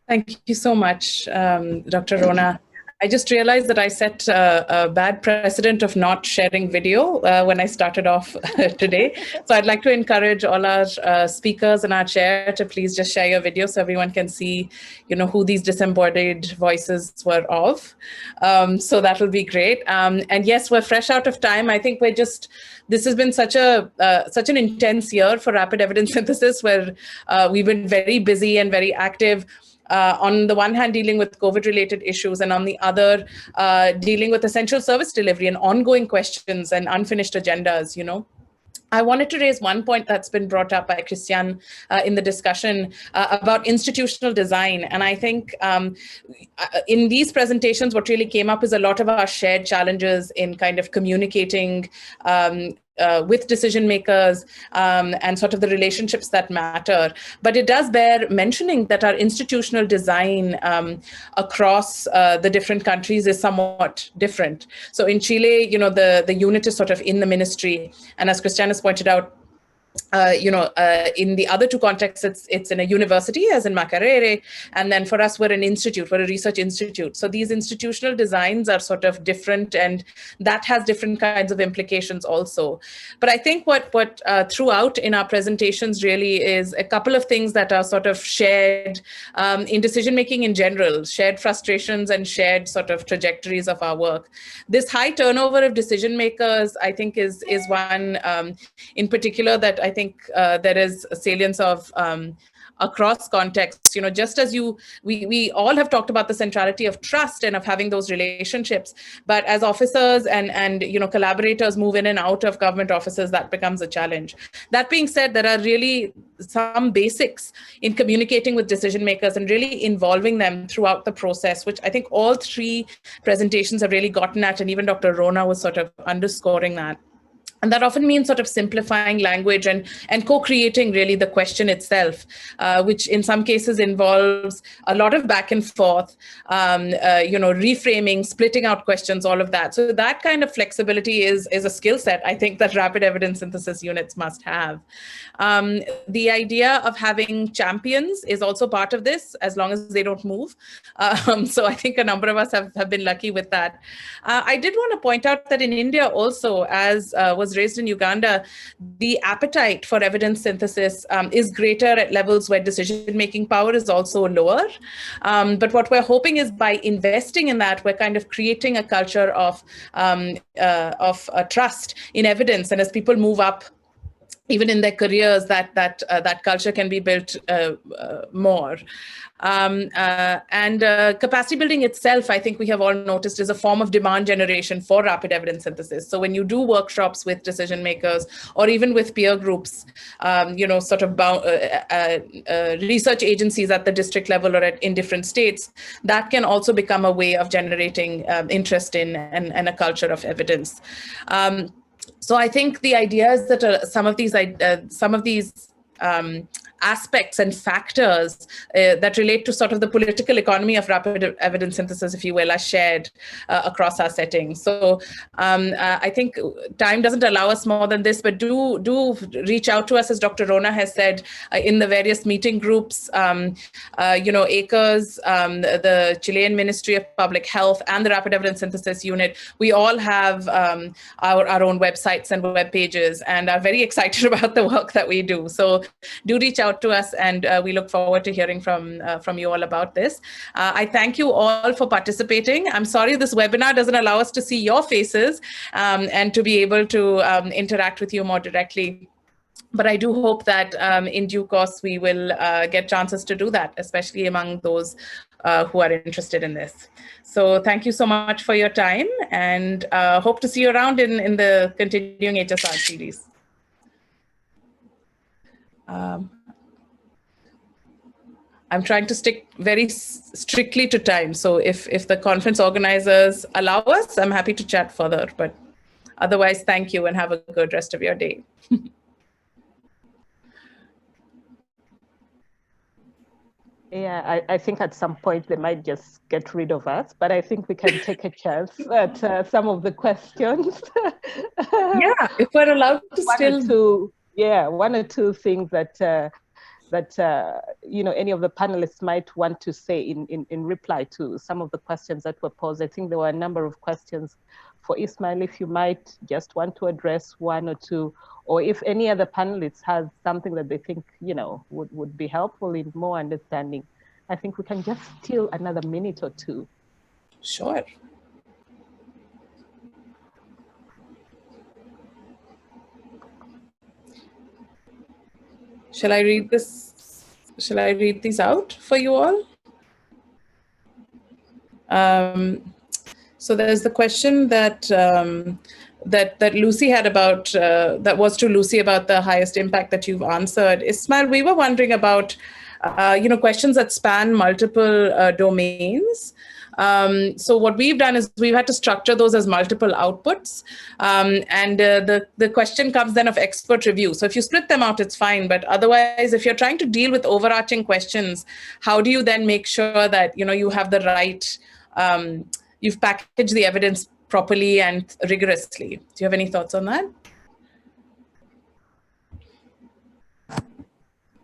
Thank you so much, Dr. Rona. I just realized that I set a bad precedent of not sharing video when I started off today. So I'd like to encourage all our speakers and our chair to please just share your video so everyone can see, who these disembodied voices were of. So that will be great. And yes, we're fresh out of time. I think this has been such an intense year for rapid evidence synthesis, where we've been very busy and very active. On the one hand, dealing with COVID-related issues, and on the other, dealing with essential service delivery and ongoing questions and unfinished agendas, I wanted to raise one point that's been brought up by Christian in the discussion about institutional design. And I think in these presentations, what really came up is a lot of our shared challenges in kind of communicating with decision makers and sort of the relationships that matter. But it does bear mentioning that our institutional design across the different countries is somewhat different. So in Chile, the unit is sort of in the ministry. And as Christian has pointed out, in the other two contexts, it's in a university, as in Makerere, and then for us, we're an institute, we're a research institute. So these institutional designs are sort of different, and that has different kinds of implications also. But I think what throughout in our presentations really is a couple of things that are sort of shared in decision-making in general, shared frustrations and shared sort of trajectories of our work. This high turnover of decision makers, I think, is one in particular that I think there is a salience of across contexts. Just as we all have talked about the centrality of trust and of having those relationships, but as officers and collaborators move in and out of government offices, that becomes a challenge. That being said, there are really some basics in communicating with decision makers and really involving them throughout the process, which I think all three presentations have really gotten at, and even Dr. Rona was sort of underscoring that. And that often means sort of simplifying language and co-creating really the question itself, which in some cases involves a lot of back and forth, reframing, splitting out questions, all of that. So that kind of flexibility is a skill set, I think, that rapid evidence synthesis units must have. The idea of having champions is also part of this, as long as they don't move. So I think a number of us have been lucky with that. I did want to point out that in India also, as was was raised in Uganda, the appetite for evidence synthesis is greater at levels where decision-making power is also lower. But what we're hoping is by investing in that, we're kind of creating a culture of trust in evidence. And as people move up, even in their careers, that culture can be built more. Capacity building itself, I think we have all noticed, is a form of demand generation for rapid evidence synthesis. So when you do workshops with decision makers or even with peer groups, sort of research agencies at the district level or in different states, that can also become a way of generating interest in and a culture of evidence. So I think the idea is that some of these aspects and factors that relate to sort of the political economy of rapid evidence synthesis, if you will, are shared across our settings. So I think time doesn't allow us more than this, but do reach out to us, as Dr. Rona has said, in the various meeting groups, ACRES, the Chilean Ministry of Public Health, and the Rapid Evidence Synthesis Unit. We all have our own websites and web pages and are very excited about the work that we do. So do reach out to us, and we look forward to hearing from you all about this. I thank you all for participating. I'm sorry this webinar doesn't allow us to see your faces and to be able to interact with you more directly. But I do hope that in due course we will get chances to do that, especially among those who are interested in this. So thank you so much for your time, and hope to see you around in the continuing HSR series. I'm trying to stick very strictly to time. So if the conference organizers allow us, I'm happy to chat further. But otherwise, thank you and have a good rest of your day. Yeah, I think at some point they might just get rid of us, but I think we can take a chance at some of the questions. Yeah, if we're allowed to one or two things that any of the panelists might want to say in reply to some of the questions that were posed. I think there were a number of questions for Ismail, if you might just want to address one or two, or if any other panelists has something that they think would be helpful in more understanding. I think we can just steal another minute or two. Sure. Shall I read this? Shall I read these out for you all? So there's the question that that Lucy had about, that was to Lucy about the highest impact that you've answered. Ismail, we were wondering about, questions that span multiple domains. So what we've done is we've had to structure those as multiple outputs. And the question comes then of expert review. So if you split them out, it's fine. But otherwise, if you're trying to deal with overarching questions, how do you then make sure that, you have the right, you've packaged the evidence properly and rigorously? Do you have any thoughts on that?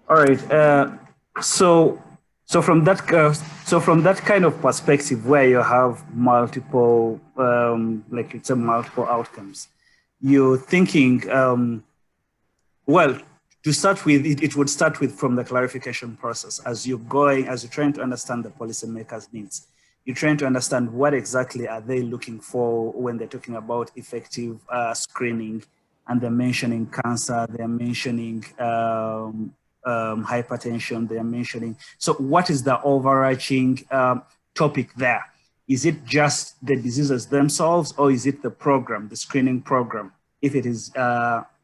All right. So from that kind of perspective, where you have multiple, multiple outcomes, you're thinking, well, to start with, it would start with from the clarification process. As you're trying to understand the policymakers' needs, you're trying to understand what exactly are they looking for when they're talking about effective screening, and they're mentioning cancer, they're mentioning hypertension, they're mentioning. So what is the overarching topic there? Is it just the diseases themselves, or is it the program, the screening program, if it is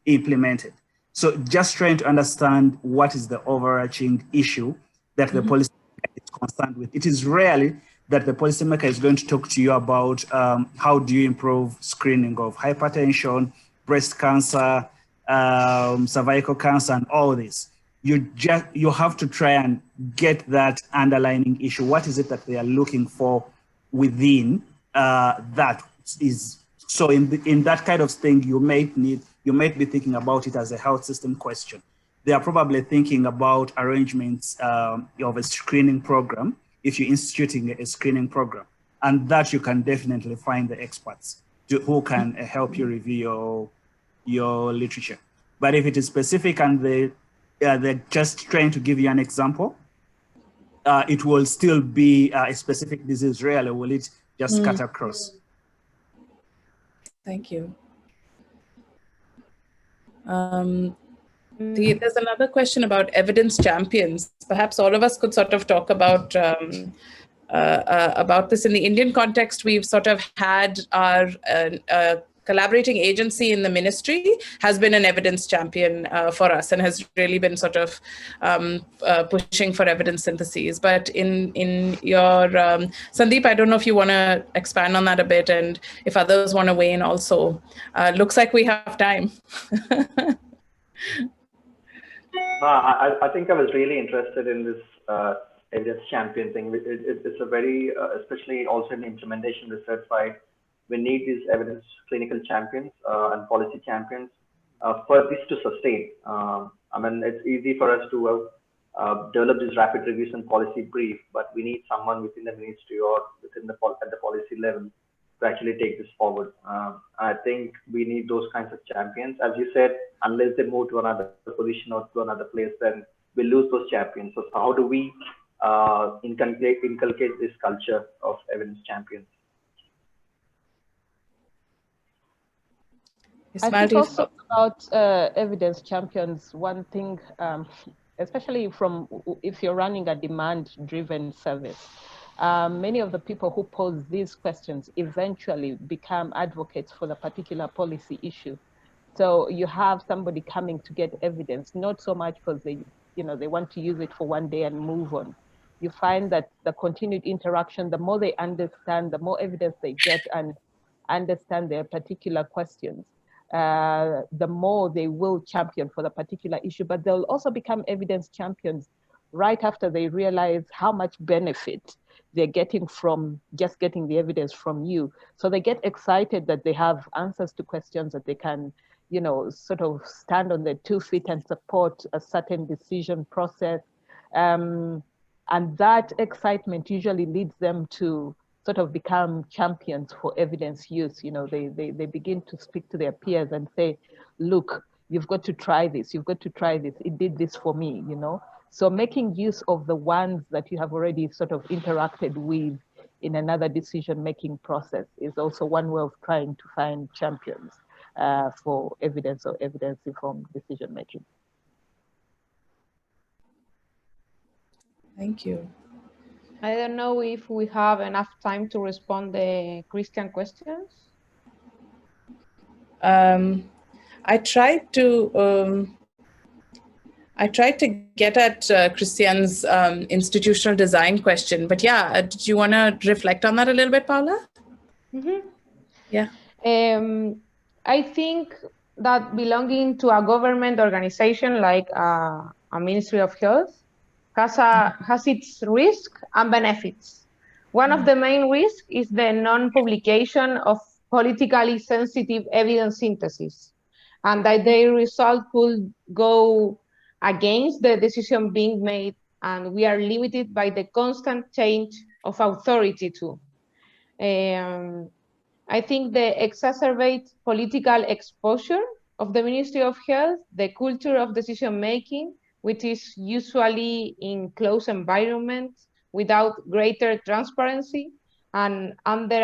implemented? So just trying to understand what is the overarching issue that the policymaker is concerned with. It is rarely that the policymaker is going to talk to you about how do you improve screening of hypertension, breast cancer, cervical cancer, and all this. You have to try and get that underlying issue. What is it that they are looking for within that is? So in that kind of thing, you might be thinking about it as a health system question. They are probably thinking about arrangements of a screening program, if you're instituting a screening program, and that you can definitely find the experts who can help you review your literature. But if it is specific and they're just trying to give you an example, it will still be a specific disease. Rarely will it just cut across. Thank you. There's another question about evidence champions. Perhaps all of us could sort of talk about this. In the Indian context, we've sort of had our collaborating agency in the ministry has been an evidence champion for us and has really been sort of pushing for evidence syntheses. But in your, Sandeep, I don't know if you want to expand on that a bit, and if others want to weigh in also. Looks like we have time. I think I was really interested in this evidence champion thing. It's a very, especially also in the implementation research side, we need these evidence clinical champions and policy champions for this to sustain. I mean, it's easy for us to develop this rapid reviews and policy brief, but we need someone within the ministry or within the at the policy level to actually take this forward. I think we need those kinds of champions. As you said, unless they move to another position or to another place, then we lose those champions. So how do we inculcate this culture of evidence champions? I think also about evidence champions, one thing, especially from if you're running a demand-driven service, many of the people who pose these questions eventually become advocates for the particular policy issue. So you have somebody coming to get evidence, not so much because they want to use it for one day and move on. You find that the continued interaction, the more they understand, the more evidence they get and understand their particular questions, the more they will champion for the particular issue. But they'll also become evidence champions right after they realize how much benefit they're getting from just getting the evidence from you. So they get excited that they have answers to questions that they can, sort of stand on their 2 feet and support a certain decision process. And that excitement usually leads them to sort of become champions for evidence use. They begin to speak to their peers and say, look, you've got to try this. You've got to try this. It did this for me, So making use of the ones that you have already sort of interacted with in another decision-making process is also one way of trying to find champions for evidence or evidence-informed decision-making. Thank you. I don't know if we have enough time to respond the Christian questions. I tried to get at Christian's institutional design question, but yeah, did you want to reflect on that a little bit, Paula? Mm-hmm. Yeah. I think that belonging to a government organization like a Ministry of Health has its risk and benefits. One of the main risks is the non-publication of politically sensitive evidence synthesis, and that their result could go against the decision being made, and we are limited by the constant change of authority too. I think the exacerbate political exposure of the Ministry of Health, the culture of decision-making, which is usually in close environments without greater transparency and under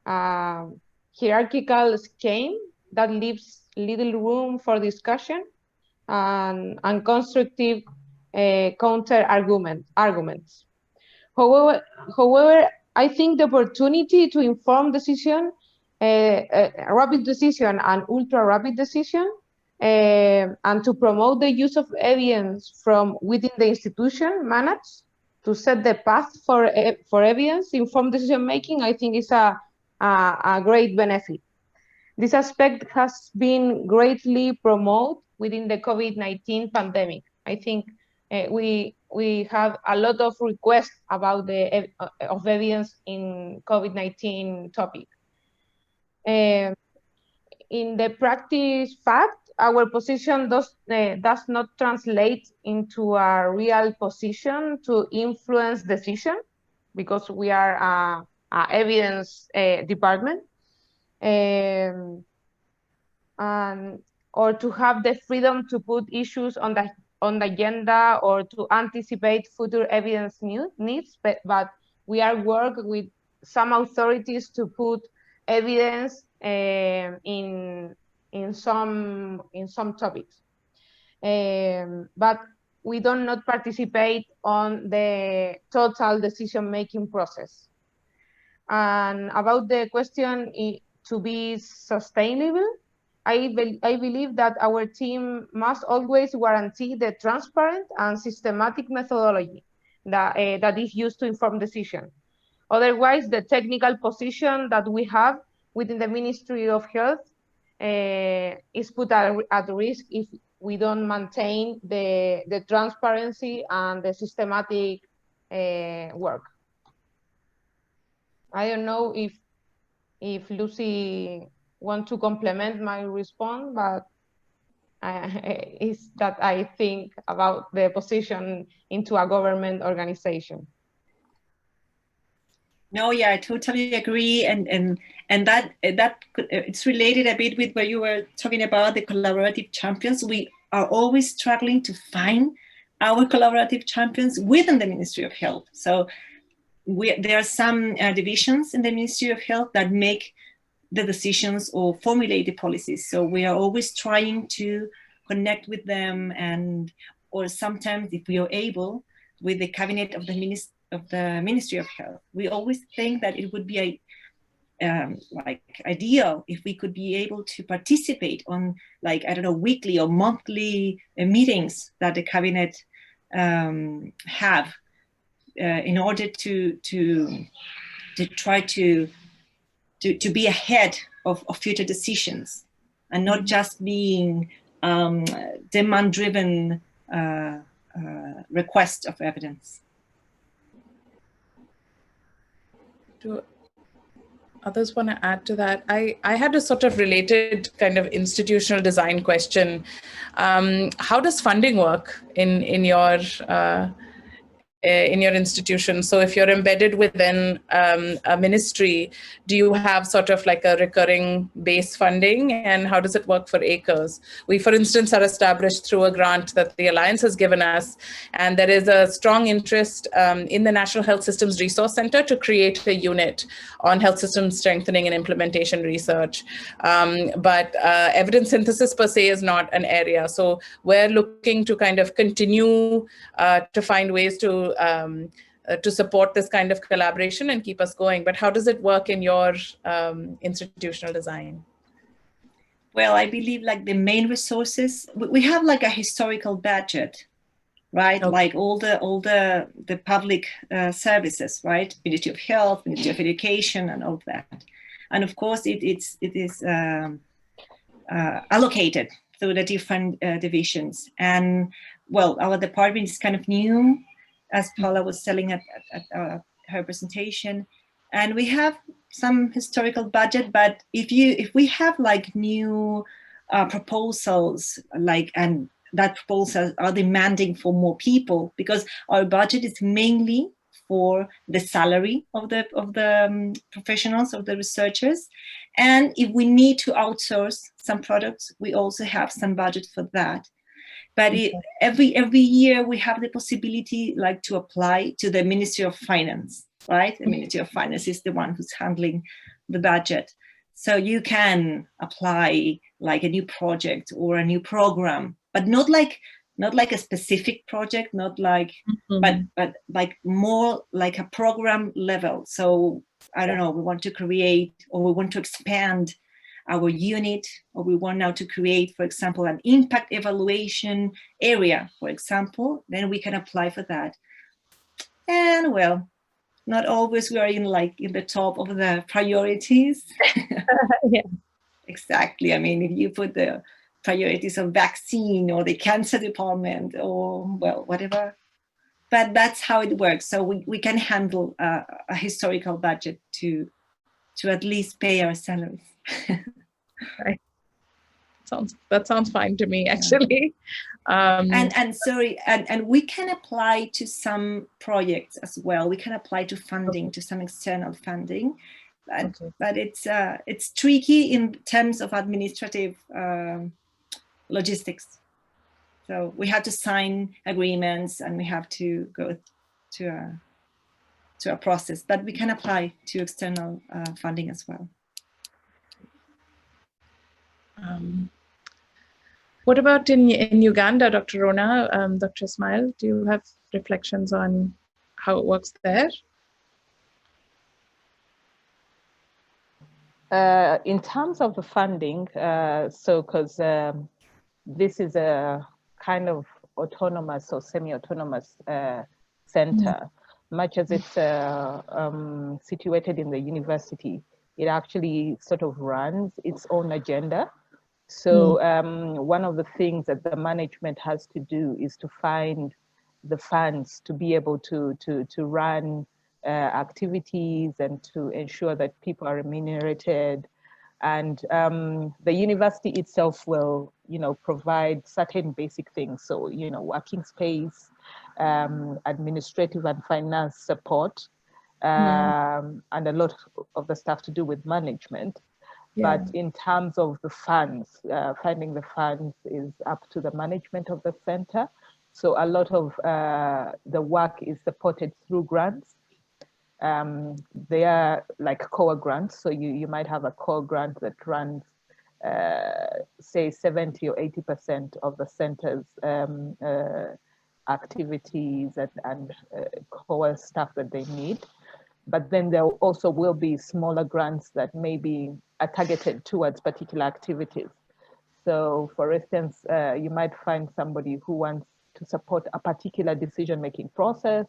a hierarchical scheme that leaves little room for discussion and constructive counter arguments. However, I think the opportunity to inform decision, rapid decision and ultra rapid decision, and to promote the use of evidence from within the institution managed to set the path for evidence informed decision making, I think is a great benefit. This aspect has been greatly promoted within the COVID-19 pandemic. I think we have a lot of requests about the of evidence in COVID-19 topic. In the practice fact, our position does not translate into a real position to influence decision because we are a evidence department. or to have the freedom to put issues on the agenda or to anticipate future evidence needs, but we are working with some authorities to put evidence in some topics. But we do not participate on the total decision-making process. And about the question to be sustainable, I believe that our team must always guarantee the transparent and systematic methodology that is used to inform decision. Otherwise, the technical position that we have within the Ministry of Health is put at risk if we don't maintain the transparency and the systematic work. I don't know if Lucy wants to complement my response, but is that I think about the position into a government organization. No, yeah, I totally agree, and that it's related a bit with what you were talking about, the collaborative champions. We are always struggling to find our collaborative champions within the Ministry of Health. So there are some divisions in the Ministry of Health that make the decisions or formulate the policies. So we are always trying to connect with them, or sometimes if we are able, with the cabinet of the Ministry of Health. We always think that it would be ideal if we could be able to participate on, like, I don't know, weekly or monthly meetings that the cabinet have in order to try to be ahead of future decisions and not just being demand-driven request of evidence. Do others want to add to that? I had a sort of related kind of institutional design question. How does funding work in your institution? So if you're embedded within a ministry, do you have sort of like a recurring base funding, and how does it work for ACRES? We, for instance, are established through a grant that the Alliance has given us, and there is a strong interest in the National Health Systems Resource Center to create a unit on health systems strengthening and implementation research. But evidence synthesis per se is not an area. So we're looking to kind of continue to find ways to support this kind of collaboration and keep us going. But how does it work in your institutional design? Well, I believe like the main resources, we have like a historical budget, right? Okay. Like all the public services, right? Ministry of Health, Ministry of Education, and all that. And of course, it is allocated through the different divisions. And well, our department is kind of new, as Paula was telling at her presentation, and we have some historical budget. But if we have like new proposals, and that proposals are demanding for more people, because our budget is mainly for the salary of the professionals, of the researchers, and if we need to outsource some products, we also have some budget for that. But every year we have the possibility like to apply to the Ministry of Finance, right? The Ministry of Finance is the one who's handling the budget. So you can apply like a new project or a new program, but not like a specific project, not like, but like more like a program level. So I don't know, we want to create or we want to expand our unit, or we want now to create, for example, an impact evaluation area, for example, then we can apply for that. And well, not always we are in the top of the priorities. Yeah. Exactly. I mean, if you put the priorities of vaccine or the cancer department or well, whatever, but that's how it works. So we can handle a historical budget to at least pay our salaries. Right. That sounds fine to me, actually. And sorry, and we can apply to some projects as well. We can apply to funding, to some external funding, But it's tricky in terms of administrative logistics. So we have to sign agreements and we have to go to a process, but we can apply to external funding as well. What about in Uganda, Dr. Rona, Dr. Ismail, do you have reflections on how it works there? In terms of the funding, because this is a kind of autonomous or semi-autonomous center, much as it's situated in the university, it actually sort of runs its own agenda. So one of the things that the management has to do is to find the funds to be able to run activities and to ensure that people are remunerated. And the university itself will, provide certain basic things. So, working space, administrative and finance support, and a lot of the stuff to do with management. Yeah. But in terms of the funds, finding the funds is up to the management of the center. So a lot of the work is supported through grants. They are like core grants. So you might have a core grant that runs, say 70 or 80% of the center's activities and core stuff that they need. But then there also will be smaller grants that maybe are targeted towards particular activities. So for instance, you might find somebody who wants to support a particular decision-making process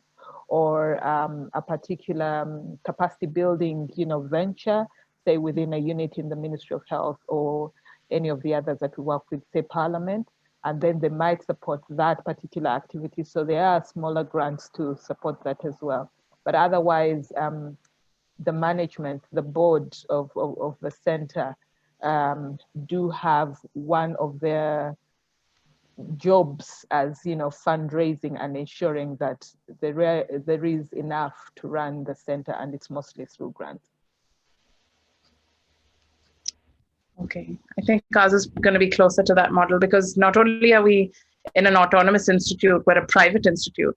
or a particular capacity building, venture, say within a unit in the Ministry of Health or any of the others that we work with, say Parliament, and then they might support that particular activity. So there are smaller grants to support that as well. But otherwise, the management, the board of the center do have one of their jobs as, fundraising and ensuring that there is enough to run the center, and it's mostly through grants. Okay, I think ours is going to be closer to that model because not only are we in an autonomous institute, we're a private institute.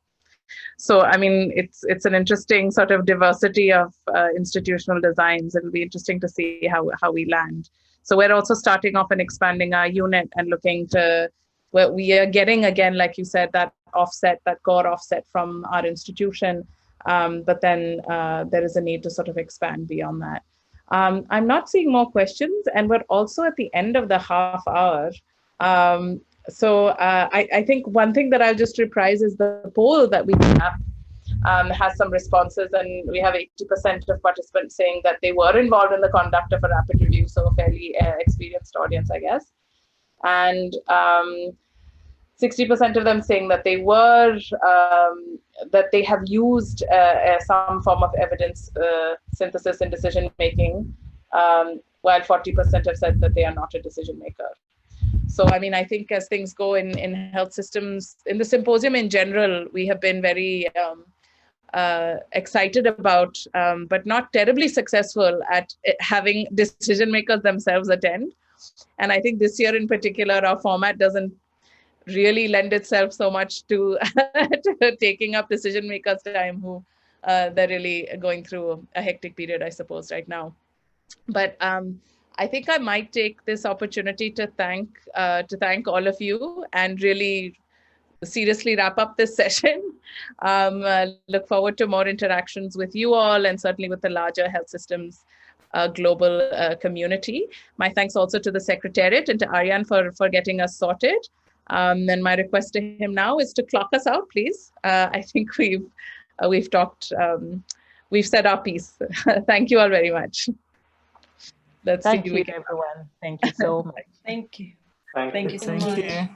So, I mean, it's an interesting sort of diversity of institutional designs. It'll be interesting to see how we land. So we're also starting off and expanding our unit and looking to where we are getting, again, like you said, that offset, that core offset from our institution. But then there is a need to sort of expand beyond that. I'm not seeing more questions, and we're also at the end of the half hour. So I think one thing that I'll just reprise is the poll that we have has some responses, and we have 80% of participants saying that they were involved in the conduct of a rapid review, so a fairly experienced audience, I guess. And 60% of them saying that they were, that they have used some form of evidence synthesis in decision making, while 40% have said that they are not a decision maker. So, I mean, I think as things go in health systems, in the symposium in general, we have been very excited about, but not terribly successful at having decision makers themselves attend. And I think this year in particular, our format doesn't really lend itself so much to, to taking up decision makers' time who they're really going through a hectic period, I suppose, right now. But I think I might take this opportunity to thank all of you and really seriously wrap up this session. Look forward to more interactions with you all and certainly with the larger health systems global community. My thanks also to the Secretariat and to Aryan for getting us sorted. And my request to him now is to clock us out, please. I think we've talked, we've said our piece. Thank you all very much. Thank you, everyone. Thank you so much. Thank you. Thank you so much. Thank you.